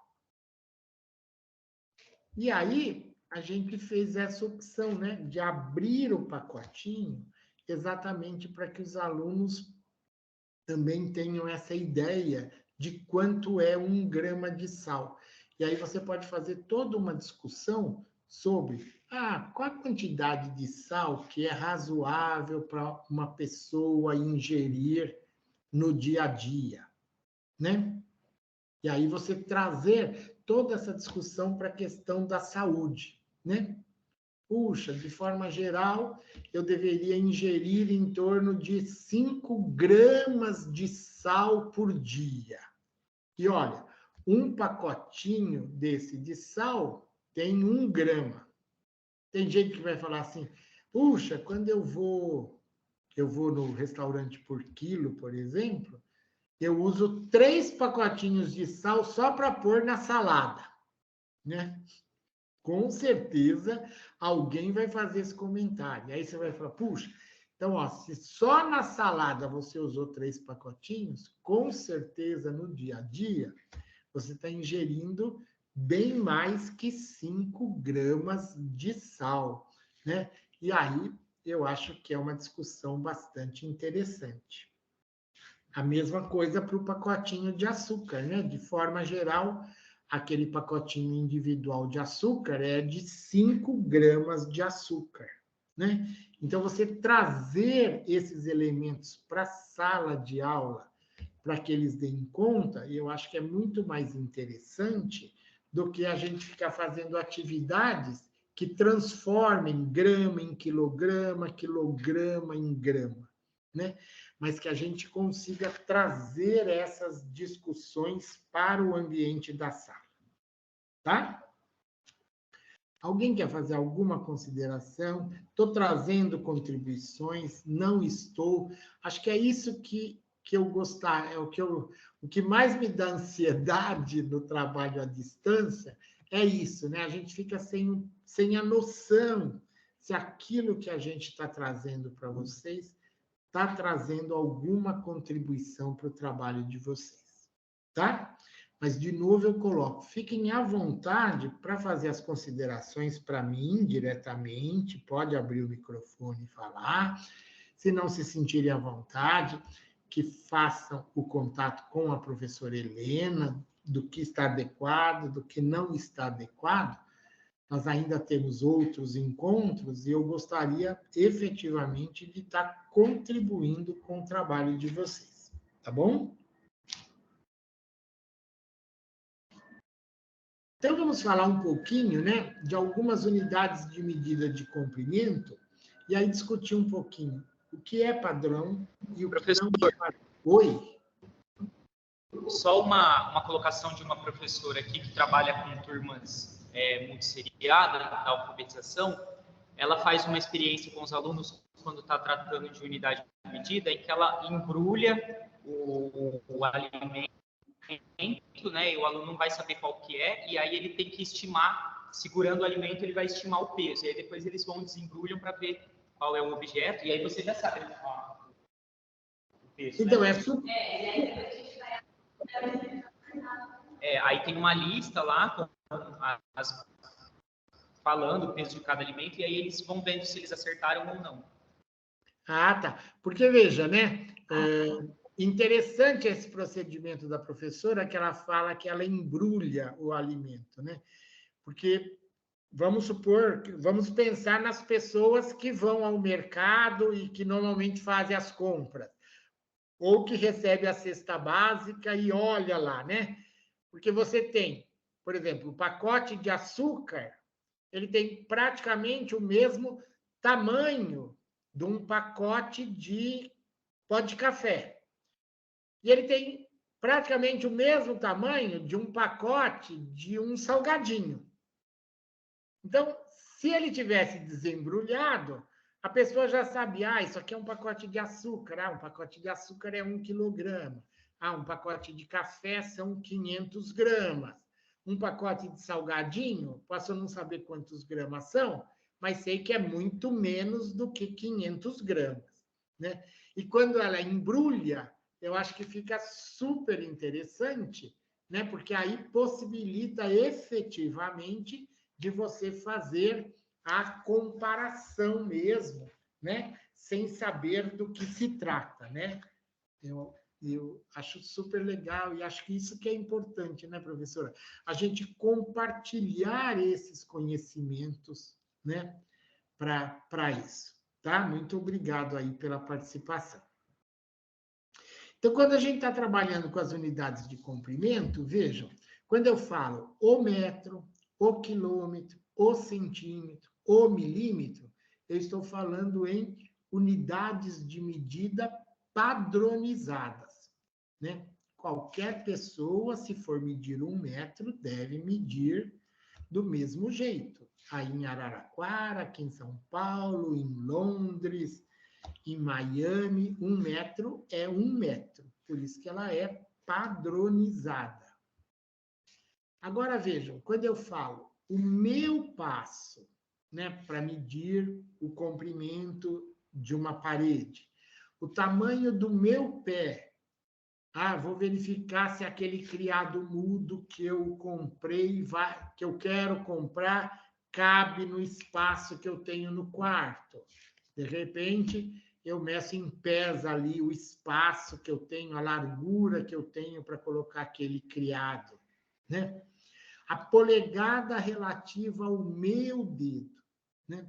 E aí, a gente fez essa opção, né, de abrir o pacotinho exatamente para que os alunos também tenham essa ideia de quanto é 1 grama de sal. E aí você pode fazer toda uma discussão sobre qual a quantidade de sal que é razoável para uma pessoa ingerir no dia a dia, né? E aí você trazer toda essa discussão para a questão da saúde, né? Puxa, de forma geral, eu deveria ingerir em torno de 5 gramas de sal por dia. E olha, um pacotinho desse de sal tem 1 grama. Tem gente que vai falar assim, puxa, quando eu vou no restaurante por quilo, por exemplo, eu uso 3 pacotinhos de sal só para pôr na salada, né? Com certeza, alguém vai fazer esse comentário. Aí você vai falar, puxa, então, se só na salada você usou 3 pacotinhos, com certeza, no dia a dia, você está ingerindo bem mais que 5 gramas de sal, né? E aí, eu acho que é uma discussão bastante interessante. A mesma coisa para o pacotinho de açúcar, né? De forma geral, aquele pacotinho individual de açúcar é de 5 gramas de açúcar, né? Então, você trazer esses elementos para a sala de aula, para que eles deem conta, eu acho que é muito mais interessante do que a gente ficar fazendo atividades que transformem grama em quilograma, quilograma em grama, né? Mas que a gente consiga trazer essas discussões para o ambiente da sala. Tá? Alguém quer fazer alguma consideração? Estou trazendo contribuições, não estou. Acho que é isso que eu gostar, o que mais me dá ansiedade no trabalho à distância é isso, né? A gente fica sem a noção se aquilo que a gente está trazendo para vocês está trazendo alguma contribuição para o trabalho de vocês, tá? Mas, de novo, eu coloco, fiquem à vontade para fazer as considerações para mim diretamente, pode abrir o microfone e falar. Se não se sentirem à vontade, que façam o contato com a professora Helena, do que está adequado, do que não está adequado. Nós ainda temos outros encontros e eu gostaria efetivamente de estar contribuindo com o trabalho de vocês, tá bom? Então, vamos falar um pouquinho, né, de algumas unidades de medida de comprimento e aí discutir um pouquinho o que é padrão e o que não é padrão. Oi? Só uma colocação de uma professora aqui que trabalha com turmas multisseriadas da alfabetização. Ela faz uma experiência com os alunos quando está tratando de unidade de medida, em que ela embrulha o alimento, né? E o aluno não vai saber qual que é, e aí ele tem que estimar, segurando o alimento, ele vai estimar o peso. E aí depois eles vão desembrulham para ver qual é o objeto, e aí você já sabe o peso. Então, né? Aí tem uma lista lá com falando o peso de cada alimento, e aí eles vão vendo se eles acertaram ou não. Ah, tá. Porque, veja, né? Interessante esse procedimento da professora, que ela fala que ela embrulha o alimento, né? Porque, vamos supor, vamos pensar nas pessoas que vão ao mercado e que normalmente fazem as compras, ou que recebe a cesta básica e olha lá, né? Porque você tem, por exemplo, o pacote de açúcar, ele tem praticamente o mesmo tamanho de um pacote de pó de café. E ele tem praticamente o mesmo tamanho de um pacote de um salgadinho. Então, se ele tivesse desembrulhado, a pessoa já sabia, isso aqui é um pacote de açúcar, um pacote de açúcar é 1 quilograma, um pacote de café são 500 gramas, um pacote de salgadinho, posso não saber quantos gramas são, mas sei que é muito menos do que 500 gramas, né? E quando ela embrulha, eu acho que fica super interessante, né? Porque aí possibilita efetivamente de você fazer a comparação mesmo, né? Sem saber do que se trata, né? Eu acho super legal e acho que isso que é importante, né, professora? A gente compartilhar esses conhecimentos, né, para isso, tá? Muito obrigado aí pela participação. Então, quando a gente está trabalhando com as unidades de comprimento, vejam, quando eu falo o metro, o quilômetro, o centímetro, o milímetro, eu estou falando em unidades de medida padronizadas, né? Qualquer pessoa, se for medir 1 metro, deve medir do mesmo jeito. Aí em Araraquara, aqui em São Paulo, em Londres, em Miami, 1 metro é 1 metro. Por isso que ela é padronizada. Agora, vejam, quando eu falo o meu passo, né, para medir o comprimento de uma parede, o tamanho do meu pé, vou verificar se aquele criado mudo que eu comprei, que eu quero comprar, cabe no espaço que eu tenho no quarto. De repente, eu meço em pés ali o espaço que eu tenho, a largura que eu tenho para colocar aquele criado, né? A polegada relativa ao meu dedo, né?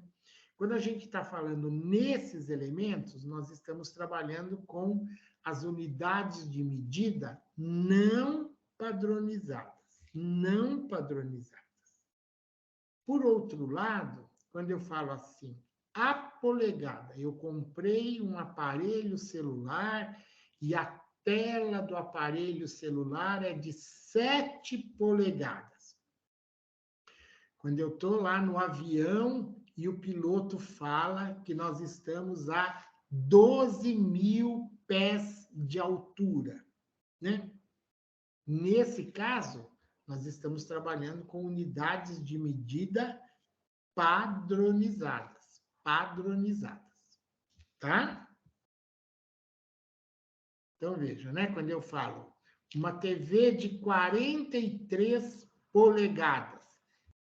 Quando a gente está falando nesses elementos, nós estamos trabalhando com as unidades de medida não padronizadas, não padronizadas. Por outro lado, quando eu falo assim, a polegada, eu comprei um aparelho celular e a tela do aparelho celular é de 7 polegadas. Quando eu estou lá no avião e o piloto fala que nós estamos a 12.000 pés de altura, né? Nesse caso, nós estamos trabalhando com unidades de medida padronizadas. Padronizadas. Tá? Então, veja, né? Quando eu falo uma TV de 43 polegadas,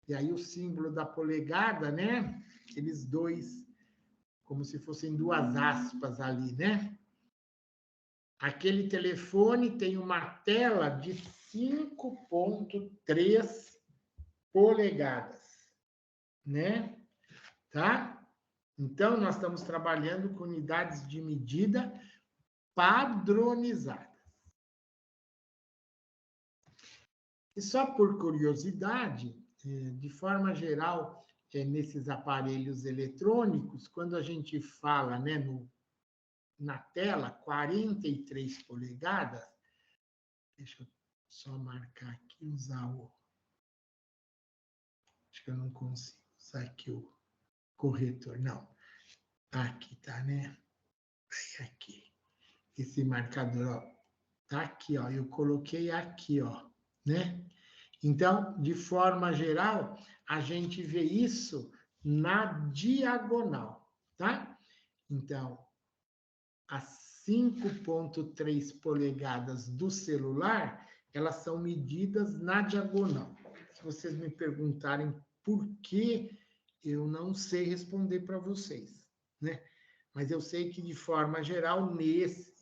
e aí o símbolo da polegada, né? Aqueles dois, como se fossem duas aspas ali, né? Aquele telefone tem uma tela de 5,3 polegadas, né? Tá? Então, nós estamos trabalhando com unidades de medida padronizadas. E só por curiosidade, de forma geral, nesses aparelhos eletrônicos, quando a gente fala, né, na tela, 43 polegadas, deixa eu só marcar aqui, usar o... Acho que eu não consigo usar aqui o corretor, não. Aqui tá, né? Aqui. Esse marcador, ó, tá aqui, ó. Eu coloquei aqui, ó, né? Então, de forma geral, a gente vê isso na diagonal, tá? Então, as 5,3 polegadas do celular, elas são medidas na diagonal. Se vocês me perguntarem por que, eu não sei responder para vocês, né? Mas eu sei que, de forma geral,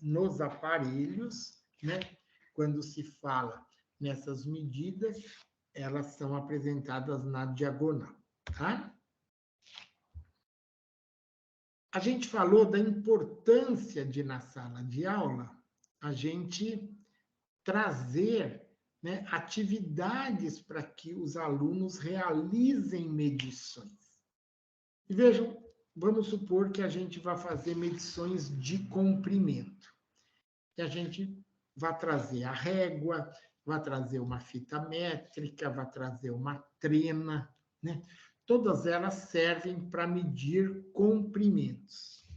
nos aparelhos, né, quando se fala nessas medidas, elas são apresentadas na diagonal, tá? A gente falou da importância de, na sala de aula, a gente trazer, né, atividades para que os alunos realizem medições. E vejam, vamos supor que a gente vai fazer medições de comprimento. E a gente vai trazer a régua, vai trazer uma fita métrica, vai trazer uma trena, né? Todas elas servem para medir comprimentos.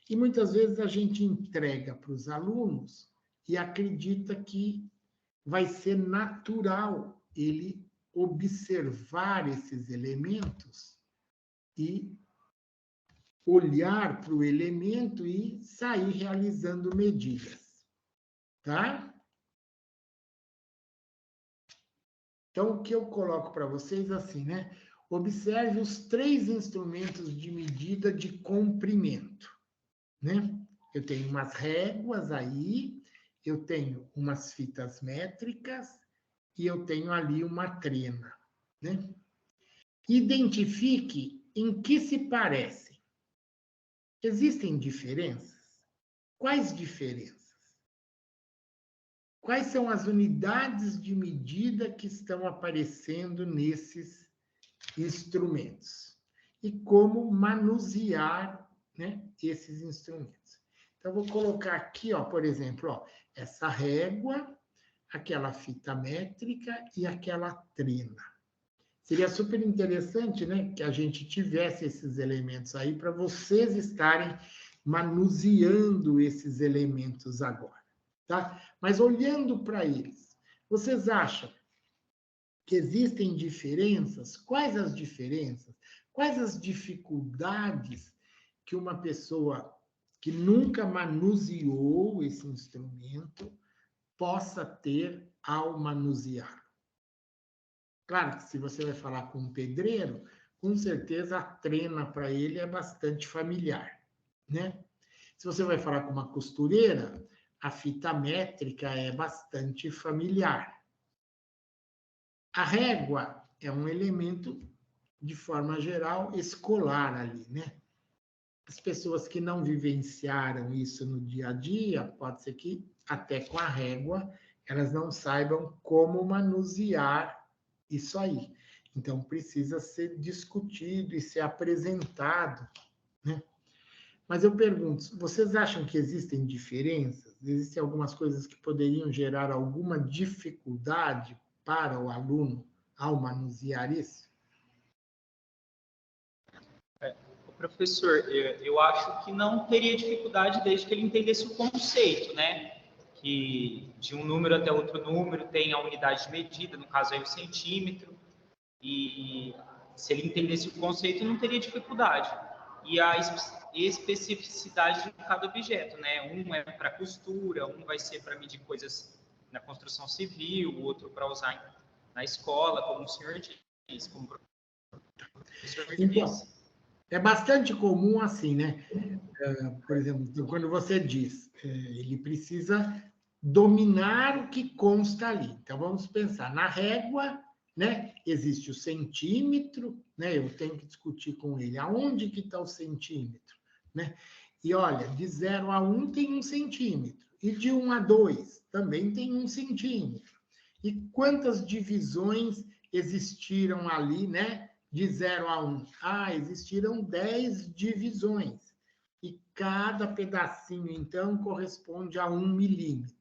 E muitas vezes a gente entrega para os alunos e acredita que vai ser natural ele observar esses elementos e olhar para o elemento e sair realizando medidas. Tá? Então, o que eu coloco para vocês assim, né? Observe os 3 instrumentos de medida de comprimento, né? Eu tenho umas réguas aí, eu tenho umas fitas métricas e eu tenho ali uma trena, né? Identifique em que se parecem. Existem diferenças? Quais diferenças? Quais são as unidades de medida que estão aparecendo nesses instrumentos? E como manusear, né, esses instrumentos? Então, vou colocar aqui, ó, por exemplo, ó, essa régua, aquela fita métrica e aquela trena. Seria super interessante, né, que a gente tivesse esses elementos aí para vocês estarem manuseando esses elementos agora. Tá? Mas olhando para eles, vocês acham que existem diferenças? Quais as diferenças? Quais as dificuldades que uma pessoa que nunca manuseou esse instrumento possa ter ao manusear? Claro que se você vai falar com um pedreiro, com certeza a trena para ele é bastante familiar, né? Se você vai falar com uma costureira, a fita métrica é bastante familiar. A régua é um elemento, de forma geral, escolar ali, né? As pessoas que não vivenciaram isso no dia a dia, pode ser que até com a régua elas não saibam como manusear isso aí. Então, precisa ser discutido e ser apresentado, né? Mas eu pergunto, vocês acham que existem diferenças? Existem algumas coisas que poderiam gerar alguma dificuldade para o aluno ao manusear isso? Professor, eu acho que não teria dificuldade desde que ele entendesse o conceito, né? que de um número até outro número tem a unidade de medida, no caso aí o centímetro, e se ele entendesse o conceito, não teria dificuldade. E a especificidade de cada objeto, né? Um é para costura, um vai ser para medir coisas na construção civil, o outro para usar na escola, como o senhor disse, como o professor Então, disse. é bastante comum assim, né? Por exemplo, quando você diz, ele precisa dominar o que consta ali. Então, vamos pensar, na régua, né, existe o centímetro, né, eu tenho que discutir com ele, aonde que está o centímetro, né? E olha, de 0 a 1 tem 1 centímetro, e de 1 a 2 também tem 1 centímetro. E quantas divisões existiram ali, né, de 0 a 1? Ah, existiram 10 divisões. E cada pedacinho, então, corresponde a 1 milímetro.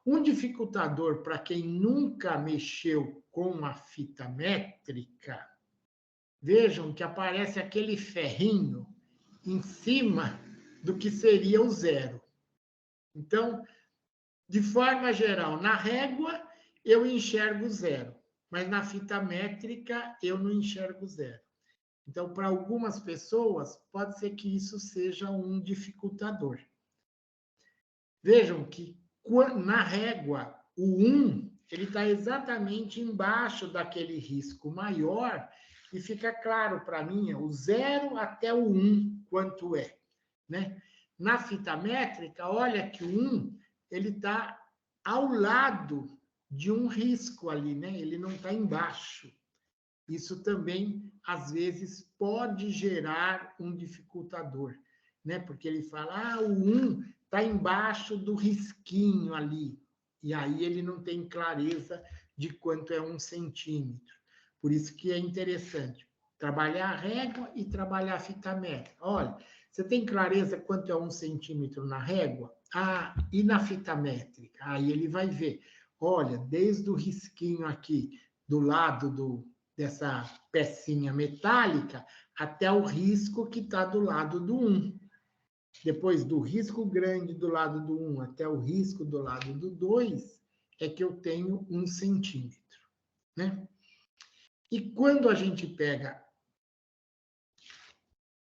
Um dificultador para quem nunca mexeu com a fita métrica, vejam que aparece aquele ferrinho em cima do que seria o zero. Então, de forma geral, na régua eu enxergo zero, mas na fita métrica eu não enxergo zero. Então, para algumas pessoas, pode ser que isso seja um dificultador. Vejam que na régua, o 1, ele está exatamente embaixo daquele risco maior e fica claro para mim, o 0 até o 1, quanto é, né? Na fita métrica, olha que o 1, ele está ao lado de um risco ali, né? Ele não está embaixo. Isso também, às vezes, pode gerar um dificultador, né? Porque ele fala, o 1 está embaixo do risquinho ali, e aí ele não tem clareza de quanto é 1 centímetro. Por isso que é interessante trabalhar a régua e trabalhar a fita métrica. Olha, você tem clareza quanto é 1 centímetro na régua? Ah, e na fita métrica? Aí ele vai ver, olha, desde o risquinho aqui, do lado dessa pecinha metálica, até o risco que está do lado do 1. Depois do risco grande do lado do 1 até o risco do lado do 2, é que eu tenho 1 centímetro, né? E quando a gente pega...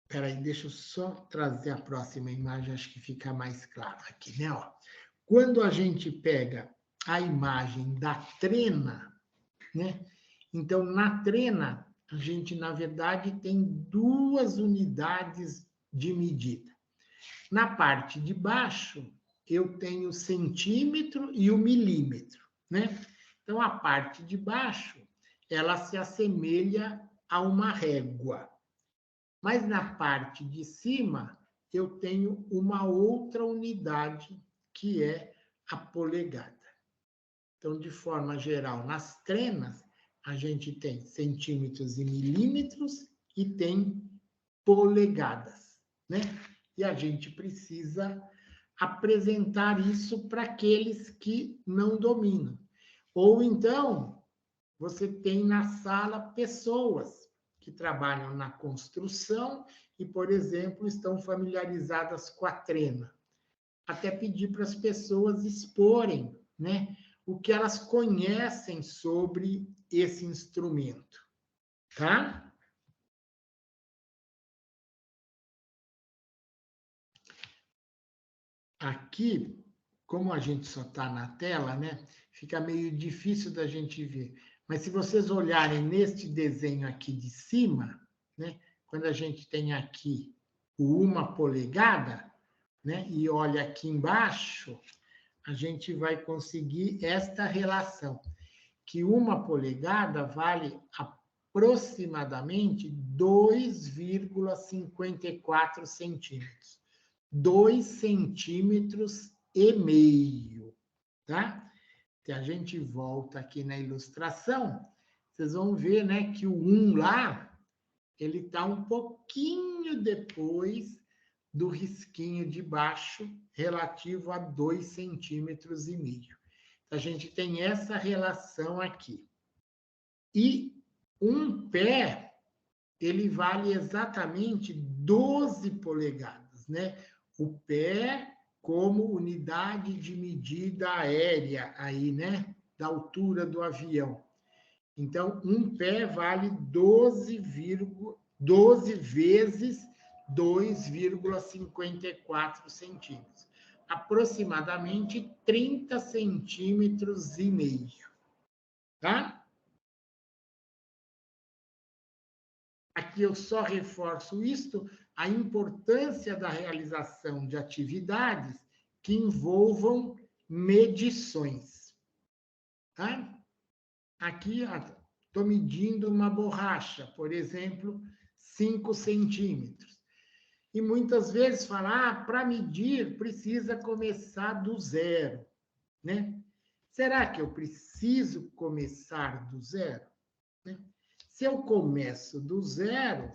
Espera aí, deixa eu só trazer a próxima imagem, acho que fica mais claro aqui, né? Ó, quando a gente pega a imagem da trena, né? Então, na trena, a gente, na verdade, tem 2 unidades de medida. Na parte de baixo, eu tenho o centímetro e o milímetro, né? Então, a parte de baixo, ela se assemelha a uma régua. Mas na parte de cima, eu tenho uma outra unidade, que é a polegada. Então, de forma geral, nas trenas, a gente tem centímetros e milímetros e tem polegadas, né? E a gente precisa apresentar isso para aqueles que não dominam. Ou então, você tem na sala pessoas que trabalham na construção e, por exemplo, estão familiarizadas com a trena. Até pedir para as pessoas exporem, né, o que elas conhecem sobre esse instrumento, tá? Aqui, como a gente só está na tela, né, fica meio difícil da gente ver. Mas se vocês olharem neste desenho aqui de cima, né, quando a gente tem aqui o 1 polegada, né, e olha aqui embaixo, a gente vai conseguir esta relação, que 1 polegada vale aproximadamente 2,54 centímetros. 2,5 centímetros, tá? Se a gente volta aqui na ilustração, vocês vão ver, né, que o 1 lá, ele está um pouquinho depois do risquinho de baixo, relativo a 2,5 centímetros. A gente tem essa relação aqui. E um pé, ele vale exatamente 12 polegadas, né? O pé como unidade de medida aérea aí, né? Da altura do avião. Então, um pé vale 12 vezes 2,54 centímetros. Aproximadamente 30 centímetros e meio. Tá? Aqui eu só reforço isto, a importância da realização de atividades que envolvam medições. Tá? Aqui estou medindo uma borracha, por exemplo, 5 centímetros. E muitas vezes falam, para medir precisa começar do zero, né? Será que eu preciso começar do zero? Né? Se eu começo do zero,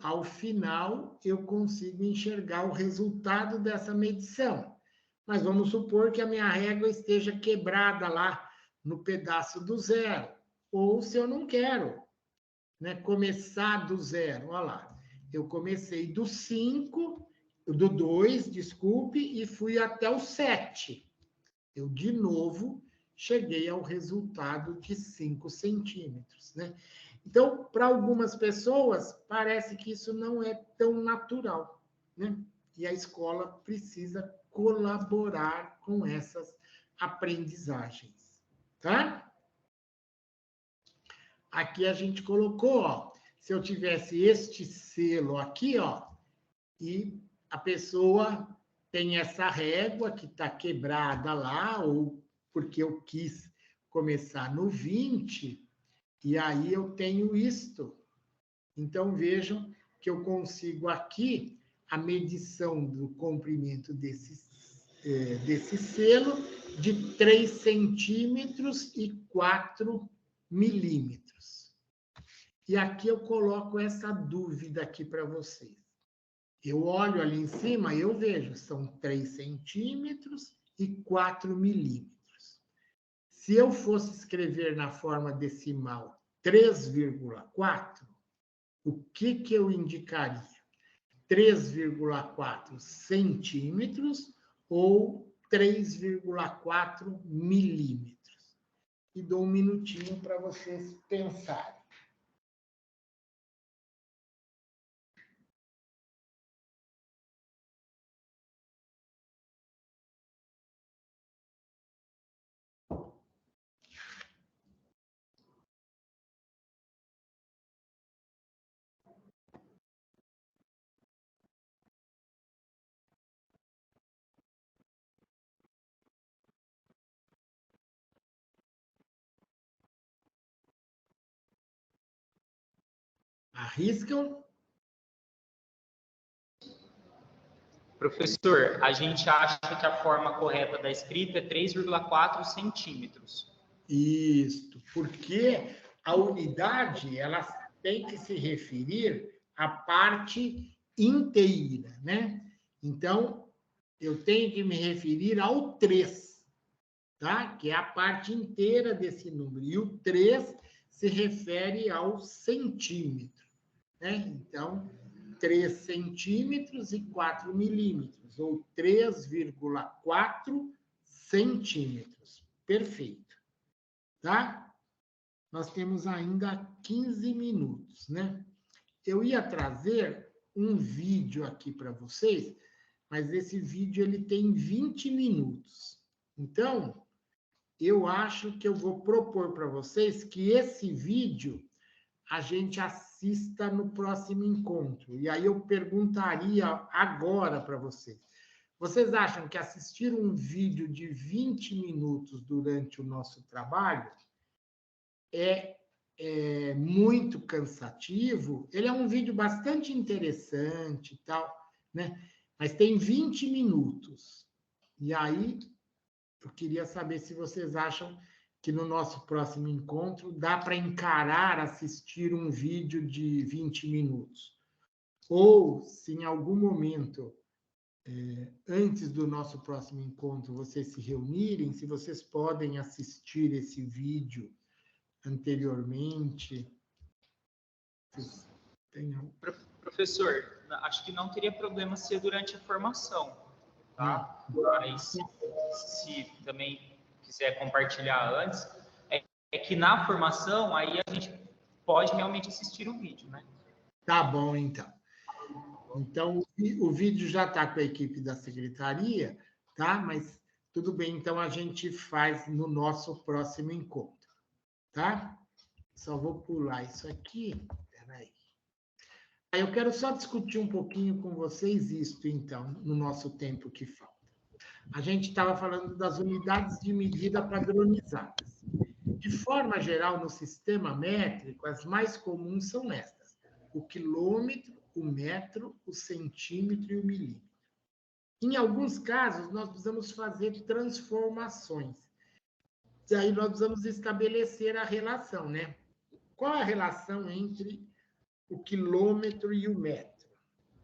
ao final, eu consigo enxergar o resultado dessa medição. Mas vamos supor que a minha régua esteja quebrada lá no pedaço do zero. Ou se eu não quero, né, começar do zero. Olha lá, eu comecei do 5, do 2, desculpe, e fui até o 7. Eu, de novo, cheguei ao resultado de 5 centímetros, né? Então, para algumas pessoas, parece que isso não é tão natural, né? E a escola precisa colaborar com essas aprendizagens, tá? Aqui a gente colocou, ó, se eu tivesse este selo aqui, ó, e a pessoa tem essa régua que está quebrada lá, ou porque eu quis começar no 20, e aí eu tenho isto. Então, vejam que eu consigo aqui a medição do comprimento desse selo de 3 centímetros e 4 milímetros. E aqui eu coloco essa dúvida aqui para vocês. Eu olho ali em cima e eu vejo, são 3 centímetros e 4 milímetros. Se eu fosse escrever na forma decimal 3,4, o que eu indicaria? 3,4 centímetros ou 3,4 milímetros? E dou um minutinho para vocês pensarem. Arriscam? Professor, a gente acha que a forma correta da escrita é 3,4 centímetros. Isso, porque a unidade ela tem que se referir à parte inteira, né? Então, eu tenho que me referir ao 3, tá? Que é a parte inteira desse número. E o 3 se refere ao centímetro, né? Então, 3 centímetros e 4 milímetros, ou 3,4 centímetros. Perfeito. Tá? Nós temos ainda 15 minutos, né? Eu ia trazer um vídeo aqui para vocês, mas esse vídeo ele tem 20 minutos. Então, eu acho que eu vou propor para vocês que esse vídeo a gente assista no próximo encontro. E aí eu perguntaria agora para vocês. Vocês acham que assistir um vídeo de 20 minutos durante o nosso trabalho é muito cansativo? Ele é um vídeo bastante interessante e tal, né? Mas tem 20 minutos. E aí, eu queria saber se vocês acham que no nosso próximo encontro dá para encarar assistir um vídeo de 20 minutos. Ou, se em algum momento, antes do nosso próximo encontro, vocês se reunirem, se vocês podem assistir esse vídeo anteriormente. Professor, acho que não teria problema ser durante a formação. tá? Mas se também quiser compartilhar antes, é que na formação aí a gente pode realmente assistir o vídeo, né? Tá bom, então. Então, o vídeo já está com a equipe da secretaria, tá? Mas tudo bem, então a gente faz no nosso próximo encontro, tá? Só vou pular isso aqui. Peraí. Aí eu quero só discutir um pouquinho com vocês isso, então, no nosso tempo que falta. A gente estava falando das unidades de medida padronizadas. De forma geral, no sistema métrico, as mais comuns são estas: o quilômetro, o metro, o centímetro e o milímetro. Em alguns casos, nós precisamos fazer transformações. E aí nós precisamos estabelecer a relação, né? Qual é a relação entre o quilômetro e o metro?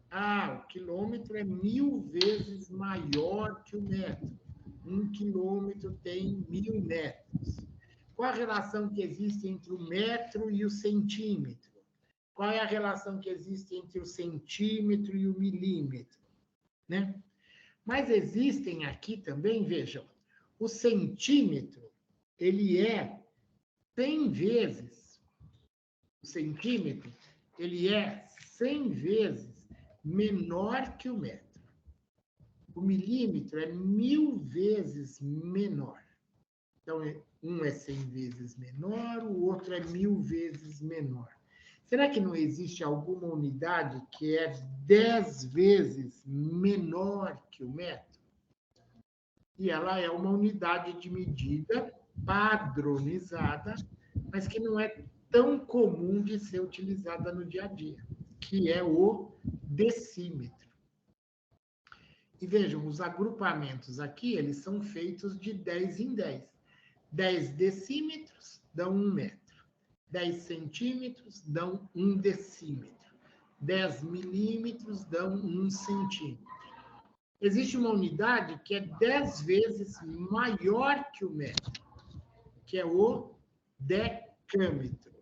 Ah, o quilômetro é 1000 vezes maior que o metro. 1 quilômetro tem 1000 metros. Qual a relação que existe entre o metro e o centímetro? Qual é a relação que existe entre o centímetro e o milímetro? Né? Mas existem aqui também, vejam, o centímetro, ele é 100 vezes, o centímetro, ele é 100 vezes menor que o metro. O milímetro é 1000 vezes menor. Então, um é 100 vezes menor, o outro é 1000 vezes menor. Será que não existe alguma unidade que é 10 vezes menor que o metro? E ela é uma unidade de medida padronizada, mas que não é tão comum de ser utilizada no dia a dia, que é o decímetro. E vejam, os agrupamentos aqui, eles são feitos de 10 em 10. 10 decímetros dão 1 metro. 10 centímetros dão 1 decímetro. 10 milímetros dão 1 centímetro. Existe uma unidade que é 10 vezes maior que o metro, que é o decâmetro.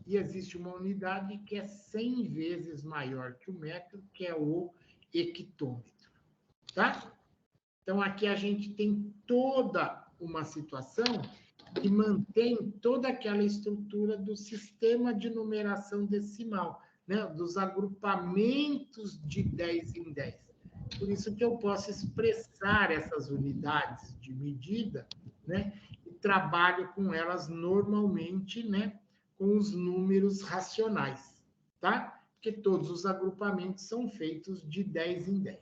E existe uma unidade que é 100 vezes maior que o metro, que é o hectômetro. Tá? Então, aqui a gente tem toda uma situação que mantém toda aquela estrutura do sistema de numeração decimal, né? Dos agrupamentos de 10 em 10. Por isso que eu posso expressar essas unidades de medida, né? E trabalho com elas normalmente, né? Com os números racionais, tá? Porque todos os agrupamentos são feitos de 10 em 10.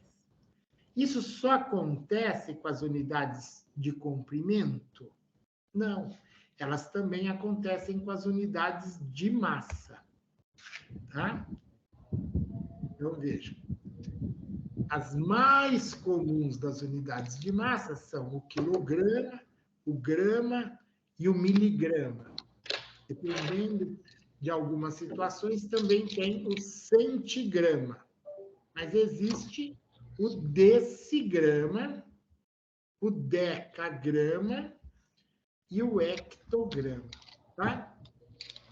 Isso só acontece com as unidades de comprimento? Não, elas também acontecem com as unidades de massa, tá? Então, veja, as mais comuns das unidades de massa são o quilograma, o grama e o miligrama. Dependendo de algumas situações, também tem o centigrama. Mas existe o decigrama, o decagrama e o hectograma, tá?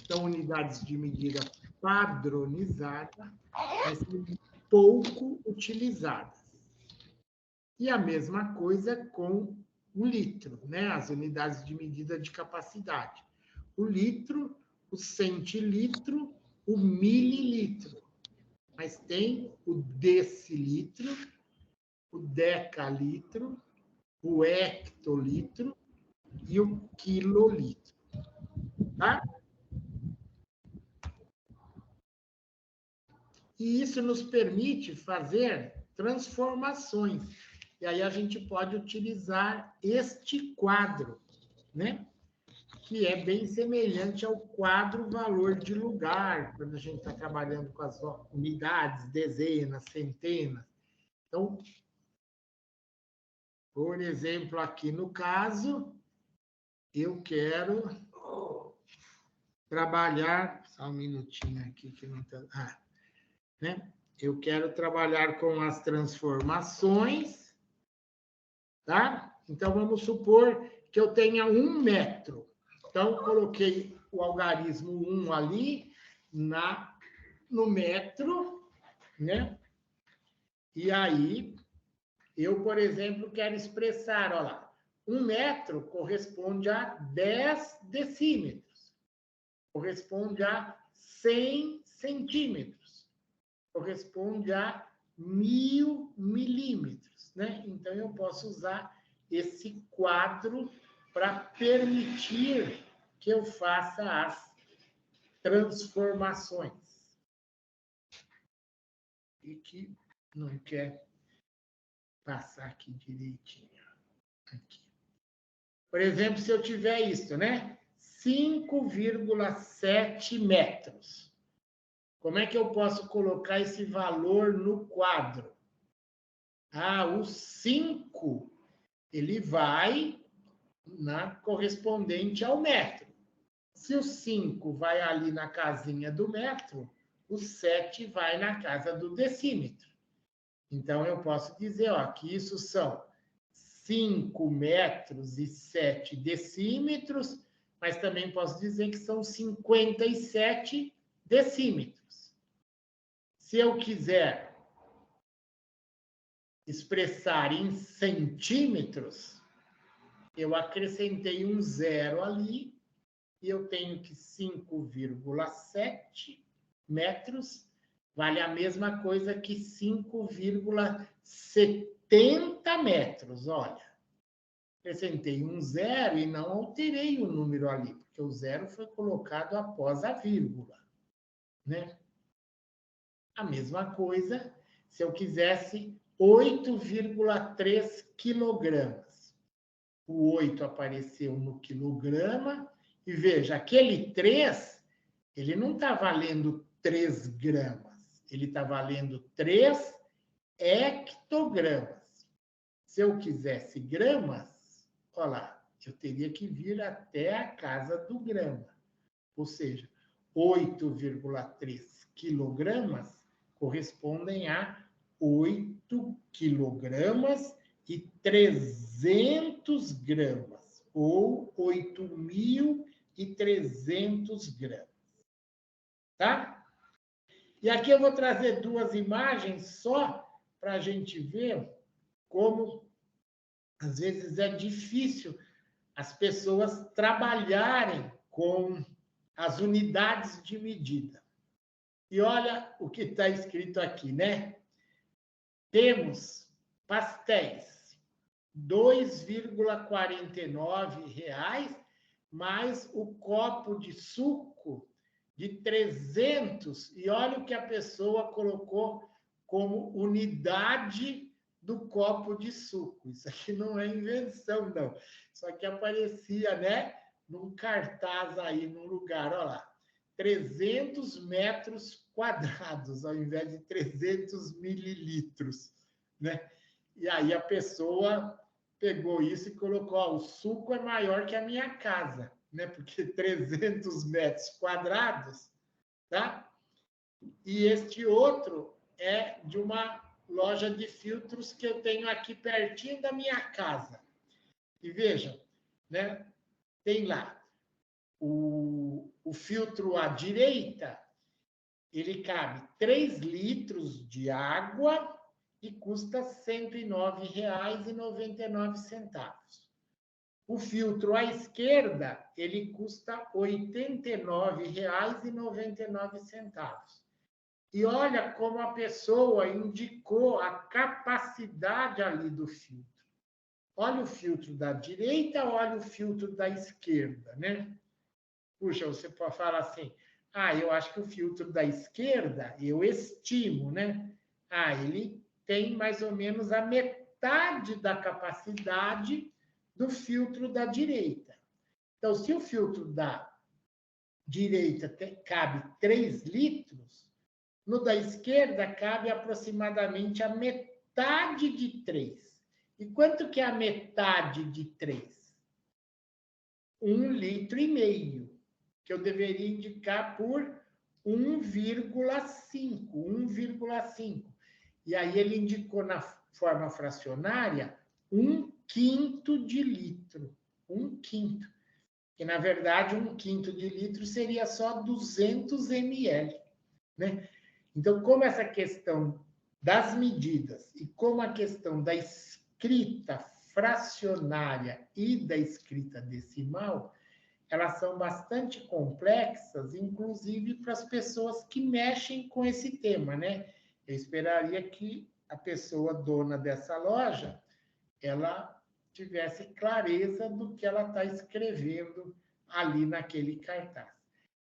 São unidades de medida padronizada, mas pouco utilizadas. E a mesma coisa com o litro, né? As unidades de medida de capacidade. O litro, o centilitro, o mililitro. Mas tem o decilitro, o decalitro, o hectolitro e o quilolitro. Tá? E isso nos permite fazer transformações. E aí a gente pode utilizar este quadro, né? Que é bem semelhante ao quadro valor de lugar, quando a gente está trabalhando com as unidades, dezenas, centenas. Então, por exemplo, aqui no caso, eu quero trabalhar... Só um minutinho aqui que não está... né? Eu quero trabalhar com as transformações, tá? Então, vamos supor que eu tenha 1 metro. Então, coloquei o algarismo 1 ali no metro, né? E aí, Eu, por exemplo, quero expressar, olha lá, 1 metro corresponde a 10 decímetros, corresponde a 100 centímetros, corresponde a 1000 milímetros, né? Então, eu posso usar esse quadro para permitir que eu faça as transformações. E que não quer passar aqui direitinho. Aqui. Por exemplo, se eu tiver isso, né? 5,7 metros. Como é que eu posso colocar esse valor no quadro? O 5, ele vai correspondente ao metro. Se o 5 vai ali na casinha do metro, o 7 vai na casa do decímetro. Então, eu posso dizer que isso são 5 metros e 7 decímetros, mas também posso dizer que são 57 decímetros. Se eu quiser expressar em centímetros, eu acrescentei um 0 ali, e eu tenho que 5,7 metros vale a mesma coisa que 5,70 metros. Olha, acrescentei um 0 e não alterei o número ali, porque o 0 foi colocado após a vírgula, né? A mesma coisa se eu quisesse 8,3 quilogramas. O 8 apareceu no quilograma, e veja, aquele 3, ele não está valendo 3 gramas, ele está valendo 3 hectogramas. Se eu quisesse gramas, olha lá, eu teria que vir até a casa do grama. Ou seja, 8,3 quilogramas correspondem a 8 quilogramas e 300 gramas, ou 8.300 gramas. Tá? E aqui eu vou trazer 2 imagens só para a gente ver como, às vezes, é difícil as pessoas trabalharem com as unidades de medida. E olha o que está escrito aqui, né? Temos pastéis, R$ 2,49, mais o copo de suco de 300, e olha o que a pessoa colocou como unidade do copo de suco. Isso aqui não é invenção, não. Isso aqui aparecia, né, num cartaz aí, num lugar, olha lá. 300 metros quadrados, ao invés de 300 mililitros, né? E aí a pessoa pegou isso e colocou, o suco é maior que a minha casa, né? Porque 300 metros quadrados, tá? E este outro é de uma loja de filtros que eu tenho aqui pertinho da minha casa. E vejam, né? Tem lá o filtro à direita, ele cabe 3 litros de água e custa R$ 109,99. O filtro à esquerda, ele custa R$ 89,99. E olha como a pessoa indicou a capacidade ali do filtro. Olha o filtro da direita, olha o filtro da esquerda, né? Puxa, você pode falar assim, eu acho que o filtro da esquerda, eu estimo, né? Ele tem mais ou menos a metade da capacidade do filtro da direita. Então, se o filtro da direita cabe 3 litros, no da esquerda cabe aproximadamente a metade de 3. E quanto que é a metade de 3? 1,5 litro, que eu deveria indicar por 1,5. E aí ele indicou na forma fracionária 1/5 de litro. 1/5. Que, na verdade, 1/5 de litro seria só 200 ml. Né? Então, como essa questão das medidas e como a questão da escrita fracionária e da escrita decimal, elas são bastante complexas, inclusive para as pessoas que mexem com esse tema, né? Eu esperaria que a pessoa dona dessa loja, ela tivesse clareza do que ela está escrevendo ali naquele cartaz.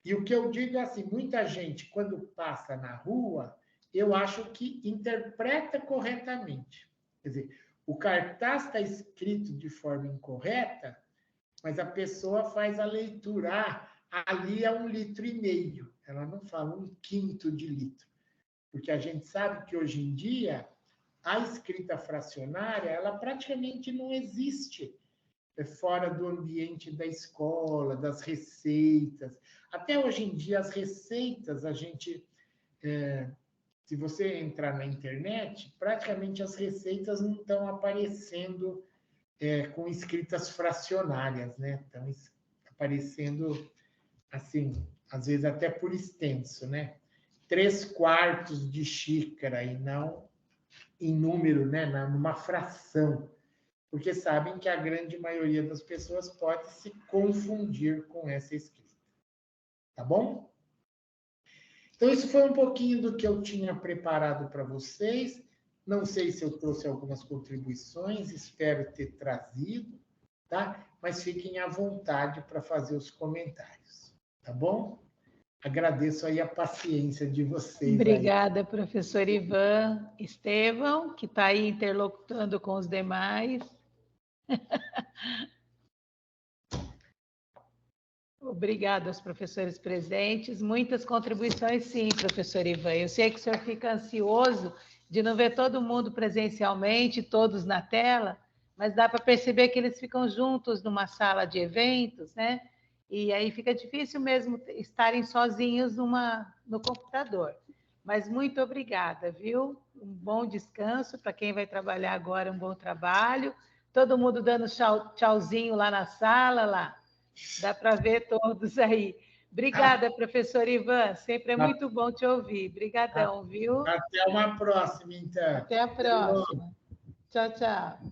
E o que eu digo é assim, muita gente, quando passa na rua, eu acho que interpreta corretamente. Quer dizer, o cartaz está escrito de forma incorreta, mas a pessoa faz a leitura. Ali é 1,5 litro. Ela não fala 1/5 de litro. Porque a gente sabe que hoje em dia a escrita fracionária, ela praticamente não existe fora do ambiente da escola, das receitas. Até hoje em dia, as receitas, a gente... se você entrar na internet, praticamente as receitas não estão aparecendo com escritas fracionárias, né? Estão aparecendo, assim, às vezes até por extenso, né? 3/4 de xícara e não em número, né? Numa fração. Porque sabem que a grande maioria das pessoas pode se confundir com essa escrita. Tá bom? Então, isso foi um pouquinho do que eu tinha preparado para vocês. Não sei se eu trouxe algumas contribuições, espero ter trazido, tá? Mas fiquem à vontade para fazer os comentários, tá bom? Agradeço aí a paciência de vocês. Obrigada, aí. Professor Ivan Estevão, que está aí interlocutando com os demais. Obrigada aos professores presentes. Muitas contribuições, sim, professor Ivan. Eu sei que o senhor fica ansioso de não ver todo mundo presencialmente, todos na tela, mas dá para perceber que eles ficam juntos numa sala de eventos, né? E aí fica difícil mesmo estarem sozinhos no computador. Mas muito obrigada, viu? Um bom descanso para quem vai trabalhar agora, um bom trabalho. Todo mundo dando tchauzinho lá na sala, lá. Dá para ver todos aí. Obrigada, professor Ivan. Sempre é muito bom te ouvir. Obrigadão, viu? Até uma próxima, então. Até a próxima. Tchau, tchau.